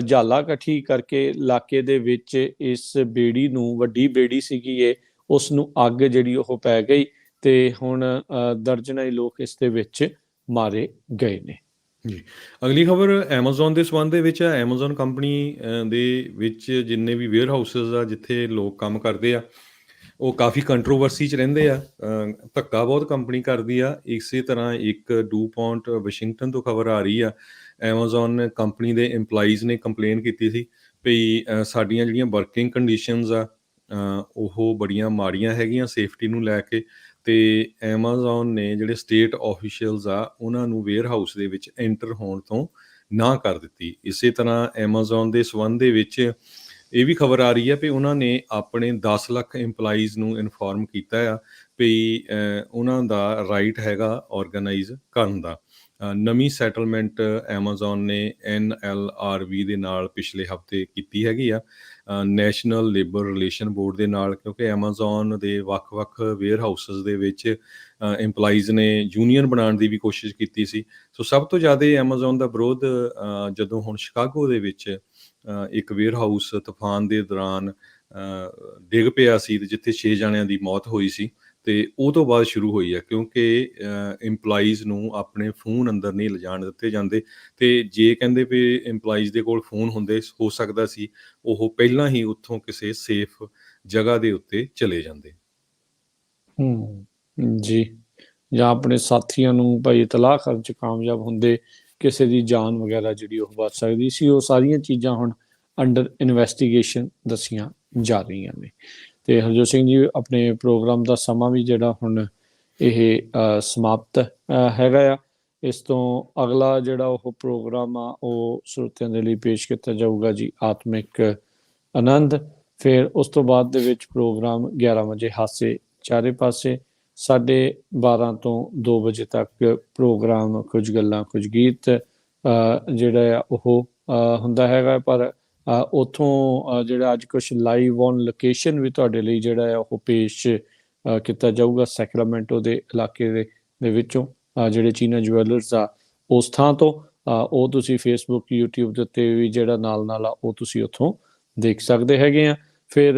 ਝਾਲਾ ਇਕੱਠੀ ਕਰਕੇ ਇਲਾਕੇ ਦੇ ਵਿੱਚ ਇਸ ਬੇੜੀ ਨੂੰ, ਵੱਡੀ ਬੇੜੀ ਸੀਗੀ ਇਹ, ਉਸ ਨੂੰ ਅੱਗ ਜਿਹੜੀ ਉਹ ਪੈ ਗਈ ਤੇ ਹੁਣ ਦਰਜਨਾਂ ਹੀ ਲੋਕ ਇਸ ਦੇ ਵਿੱਚ ਮਾਰੇ ਗਏ ਨੇ। ਜੀ, ਅਗਲੀ ਖਬਰ ਐਮਾਜ਼ੋਨ ਦੇ ਸੰਬੰਧ ਦੇ ਵਿੱਚ ਆ। ਐਮਾਜ਼ੋਨ ਕੰਪਨੀ ਦੇ ਵਿੱਚ ਜਿੰਨੇ ਵੀ ਵੇਅਰ ਹਾਊਸਿਸ ਆ ਜਿੱਥੇ ਲੋਕ ਕੰਮ ਕਰਦੇ ਆ, ਉਹ ਕਾਫੀ ਕੰਟਰੋਵਰਸੀ 'ਚ ਰਹਿੰਦੇ ਆ। ਧੱਕਾ ਬਹੁਤ ਕੰਪਨੀ ਕਰਦੀ ਆ। ਇਸੇ ਤਰ੍ਹਾਂ ਇੱਕ ਡੂਪੌਂਟ ਵਾਸ਼ਿੰਗਟਨ ਤੋਂ ਖਬਰ ਆ ਰਹੀ ਆ, ਐਮਾਜ਼ੋਨ ਕੰਪਨੀ ਦੇ ਇੰਪਲਾਈਜ਼ ਨੇ ਕੰਪਲੇਨ ਕੀਤੀ ਸੀ ਵੀ ਸਾਡੀਆਂ ਜਿਹੜੀਆਂ ਵਰਕਿੰਗ ਕੰਡੀਸ਼ਨਸ ਆ ਉਹ ਬੜੀਆਂ ਮਾੜੀਆਂ ਹੈਗੀਆਂ ਸੇਫਟੀ ਨੂੰ ਲੈ ਕੇ, ਅਤੇ ਐਮਾਜ਼ੋਨ ਨੇ ਜਿਹੜੇ ਸਟੇਟ ਆਫੀਸ਼ੀਅਲਸ ਆ ਉਹਨਾਂ ਨੂੰ ਵੇਅਰ ਹਾਊਸ ਦੇ ਵਿੱਚ ਐਂਟਰ ਹੋਣ ਤੋਂ ਨਾ ਕਰ ਦਿੱਤੀ। ਇਸੇ ਤਰ੍ਹਾਂ ਐਮਾਜ਼ੋਨ ਦੇ ਸੰਬੰਧ ਦੇ ਵਿੱਚ ਇਹ ਵੀ ਖਬਰ ਆ ਰਹੀ ਹੈ ਵੀ ਉਹਨਾਂ ਨੇ ਆਪਣੇ 10 ਲੱਖ ਇੰਪਲਾਈਜ਼ ਨੂੰ ਇਨਫੋਰਮ ਕੀਤਾ ਆ ਵੀ ਉਹਨਾਂ ਦਾ ਰਾਈਟ ਹੈਗਾ ਆਰਗੇਨਾਈਜ਼ ਕਰਨ ਦਾ। ਨਵੀਂ ਸੈਟਲਮੈਂਟ ਐਮਾਜ਼ੋਨ ਨੇ NLRB ਦੇ ਨਾਲ ਪਿਛਲੇ ਹਫਤੇ ਕੀਤੀ ਹੈਗੀ ਆ, ਨੈਸ਼ਨਲ ਲੇਬਰ ਰਿਲੇਸ਼ਨ ਬੋਰਡ ਦੇ ਨਾਲ, ਕਿਉਂਕਿ ਐਮਾਜ਼ੋਨ ਦੇ ਵੱਖ-ਵੱਖ ਵੇਅਰ ਹਾਊਸਿਸ ਦੇ ਵਿੱਚ ਇੰਪਲਾਈਜ਼ ਨੇ ਯੂਨੀਅਨ ਬਣਾਉਣ ਦੀ ਵੀ ਕੋਸ਼ਿਸ਼ ਕੀਤੀ ਸੀ। ਸੋ ਸਭ ਤੋਂ ਜ਼ਿਆਦਾ ਐਮਾਜ਼ੋਨ ਦਾ ਵਿਰੋਧ ਜਦੋਂ ਹੁਣ ਸ਼ਿਕਾਗੋ ਦੇ ਵਿੱਚ ਇੱਕ ਵੇਅਰ ਹਾਊਸ ਤੂਫਾਨ ਦੇ ਦੌਰਾਨ ਡਿੱਗ ਪਿਆ ਸੀ ਤੇ ਜਿੱਥੇ 6 ਜਣਿਆਂ ਦੀ ਮੌਤ ਹੋਈ ਸੀ, ਅਤੇ ਉਹ ਤੋਂ ਬਾਅਦ ਸ਼ੁਰੂ ਹੋਈ ਹੈ, ਕਿਉਂਕਿ ਇੰਪਲਾਈਜ਼ ਨੂੰ ਆਪਣੇ ਫੋਨ ਅੰਦਰ ਨਹੀਂ ਲਿਜਾਣ ਦਿੱਤੇ ਜਾਂਦੇ, ਅਤੇ ਜੇ ਕਹਿੰਦੇ ਵੀ ਇੰਪਲਾਈਜ਼ ਦੇ ਕੋਲ ਫੋਨ ਹੁੰਦੇ ਹੋ ਸਕਦਾ ਸੀ ਉਹ ਪਹਿਲਾਂ ਹੀ ਉੱਥੋਂ ਕਿਸੇ ਸੇਫ ਜਗ੍ਹਾ ਦੇ ਉੱਤੇ ਚਲੇ ਜਾਂਦੇ। ਜੀ, ਜਾਂ ਆਪਣੇ ਸਾਥੀਆਂ ਨੂੰ ਭਾਈ ਇਤਲਾਹ ਕਰਨ 'ਚ ਕਾਮਯਾਬ ਹੁੰਦੇ, ਕਿਸੇ ਦੀ ਜਾਨ ਵਗੈਰਾ ਜਿਹੜੀ ਉਹ ਬਚ ਸਕਦੀ ਸੀ। ਉਹ ਸਾਰੀਆਂ ਚੀਜ਼ਾਂ ਹੁਣ ਅੰਡਰ ਇਨਵੈਸਟੀਗੇਸ਼ਨ ਦੱਸੀਆਂ ਜਾ ਰਹੀਆਂ ਨੇ। ਅਤੇ ਹਰਜੋਤ ਸਿੰਘ ਜੀ, ਆਪਣੇ ਪ੍ਰੋਗਰਾਮ ਦਾ ਸਮਾਂ ਵੀ ਜਿਹੜਾ ਹੁਣ ਇਹ ਸਮਾਪਤ ਹੈਗਾ ਆ। ਇਸ ਤੋਂ ਅਗਲਾ ਜਿਹੜਾ ਉਹ ਪ੍ਰੋਗਰਾਮ ਆ ਉਹ ਸਰੋਤਿਆਂ ਦੇ ਲਈ ਪੇਸ਼ ਕੀਤਾ ਜਾਊਗਾ ਜੀ, ਆਤਮਿਕ ਆਨੰਦ। ਫਿਰ ਉਸ ਤੋਂ ਬਾਅਦ ਦੇ ਵਿੱਚ ਪ੍ਰੋਗਰਾਮ 11 ਵਜੇ ਹਾਸੇ ਚਾਰੇ ਪਾਸੇ, 12:30 ਤੋਂ 2 ਵਜੇ ਤੱਕ ਪ੍ਰੋਗਰਾਮ ਕੁਝ ਗੱਲਾਂ ਕੁਝ ਗੀਤ ਜਿਹੜਾ ਆ ਉਹ ਹੁੰਦਾ ਹੈਗਾ। ਪਰ ਉੱਥੋਂ ਜਿਹੜਾ ਅੱਜ ਕੁਛ ਲਾਈਵ ਔਨ ਲੋਕੇਸ਼ਨ ਵੀ ਤੁਹਾਡੇ ਲਈ ਜਿਹੜਾ ਆ ਉਹ ਪੇਸ਼ ਕੀਤਾ ਜਾਊਗਾ ਸੈਕਰਾਮੈਂਟੋ ਦੇ ਇਲਾਕੇ ਦੇ ਵਿੱਚੋਂ, ਜਿਹੜੇ ਚੀਨਾ ਜਵੈਲਰਸ ਆ ਉਸ ਥਾਂ ਤੋਂ। ਉਹ ਤੁਸੀਂ ਫੇਸਬੁੱਕ YouTube ਦੇ ਉੱਤੇ ਵੀ ਜਿਹੜਾ ਨਾਲ ਆ ਉਹ ਤੁਸੀਂ ਉੱਥੋਂ ਦੇਖ ਸਕਦੇ ਹੈਗੇ ਆ। ਫਿਰ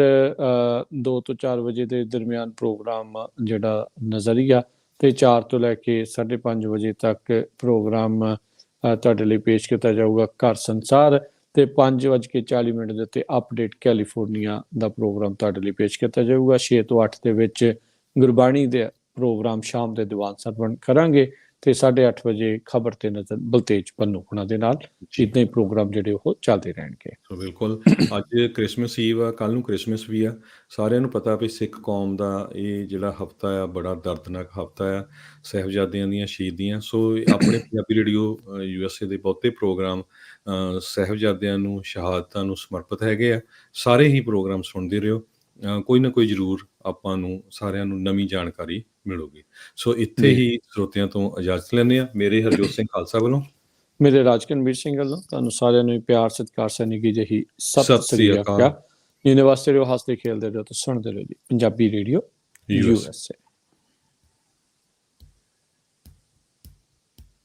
2 ਤੋਂ 4 ਵਜੇ ਦੇ ਦਰਮਿਆਨ ਪ੍ਰੋਗਰਾਮ ਜਿਹੜਾ ਨਜ਼ਰੀਆ, ਅਤੇ 4 ਤੋਂ ਲੈ ਕੇ 5:30 ਵਜੇ ਤੱਕ ਪ੍ਰੋਗਰਾਮ ਤੁਹਾਡੇ ਲਈ ਪੇਸ਼ ਕੀਤਾ ਜਾਊਗਾ ਘਰ ਸੰਸਾਰ, ਅਤੇ 5:40 ਦੇ ਉੱਤੇ ਅਪਡੇਟ ਕੈਲੀਫੋਰਨੀਆ ਦਾ ਪ੍ਰੋਗਰਾਮ ਤੁਹਾਡੇ ਲਈ ਪੇਸ਼ ਕੀਤਾ ਜਾਊਗਾ। 6 ਤੋਂ 8 ਦੇ ਵਿੱਚ ਗੁਰਬਾਣੀ ਦੇ ਪ੍ਰੋਗਰਾਮ ਸ਼ਾਮ ਦੇ ਦੀਵਾਨ ਸਰਵਣ ਕਰਾਂਗੇ, ਅਤੇ 8:30 ਵਜੇ ਖਬਰ ਤੇ ਨਜ਼ਰ ਬਲਤੇਜ ਪੰਨੂ ਹੁਣਾਂ ਦੇ ਨਾਲ। ਇੱਦਾਂ ਹੀ ਪ੍ਰੋਗਰਾਮ ਜਿਹੜੇ ਉਹ ਚੱਲਦੇ ਰਹਿਣਗੇ। ਸੋ ਬਿਲਕੁਲ, ਅੱਜ ਕ੍ਰਿਸਮਸ ਈਵ ਆ, ਕੱਲ੍ਹ ਨੂੰ ਕ੍ਰਿਸਮਸ ਵੀ ਆ। ਸਾਰਿਆਂ ਨੂੰ ਪਤਾ ਵੀ ਸਿੱਖ ਕੌਮ ਦਾ ਇਹ ਜਿਹੜਾ ਹਫਤਾ ਆ ਬੜਾ ਦਰਦਨਾਕ ਹਫਤਾ ਆ, ਸਾਹਿਬਜ਼ਾਦਿਆਂ ਦੀਆਂ ਸ਼ਹੀਦੀਆਂ। ਸੋ ਆਪਣੇ ਪੰਜਾਬੀ ਰੇਡੀਓ USA ਦੇ ਬਹੁਤੇ ਪ੍ਰੋਗਰਾਮ ਸਾਹਿਬਜ਼ਾਦਿਆਂ ਨੂੰ, ਸ਼ਹਾਦਤਾਂ ਨੂੰ ਸਮਰਪਿਤ ਹੈਗੇ ਆ। ਸਾਰੇ ਹੀ ਪ੍ਰੋਗਰਾਮ ਸੁਣਦੇ ਰਹੋ, ਕੋਈ ਨਾ ਕੋਈ ਜ਼ਰੂਰ ਆਪਾਂ ਨੂੰ ਸਾਰਿਆਂ ਨੂੰ ਨਵੀਂ ਜਾਣਕਾਰੀ ਮਿਲੂਗੀ। ਸੋ ਇੱਥੇ ਹੀ ਸਰੋਤਿਆਂ ਤੋਂ ਇਜਾਜ਼ਤ ਲੈਂਦੇ ਹਾਂ। ਮੇਰੇ ਹਰਜੋਤ ਸਿੰਘ ਖਾਲਸਾ ਵੱਲੋਂ, ਮੇਰੇ ਰਾਜਕਨਵੀਰ ਸਿੰਘ ਵੱਲੋਂ ਤੁਹਾਨੂੰ ਸਾਰਿਆਂ ਨੂੰ ਪਿਆਰ ਸਤਿਕਾਰ ਸਨਿੱਘੀ ਜਿਹੀ ਸਤਿ ਸ੍ਰੀ ਅਕਾਲ। ਯੂਨੀਵਰਸਿਟੀ ਰਹੋ, ਹੱਸਦੇ ਖੇਲਦੇ ਰਹੋ ਤੇ ਸੁਣਦੇ ਰਹੋ ਜੀ ਪੰਜਾਬੀ ਰੇਡੀਓ USA।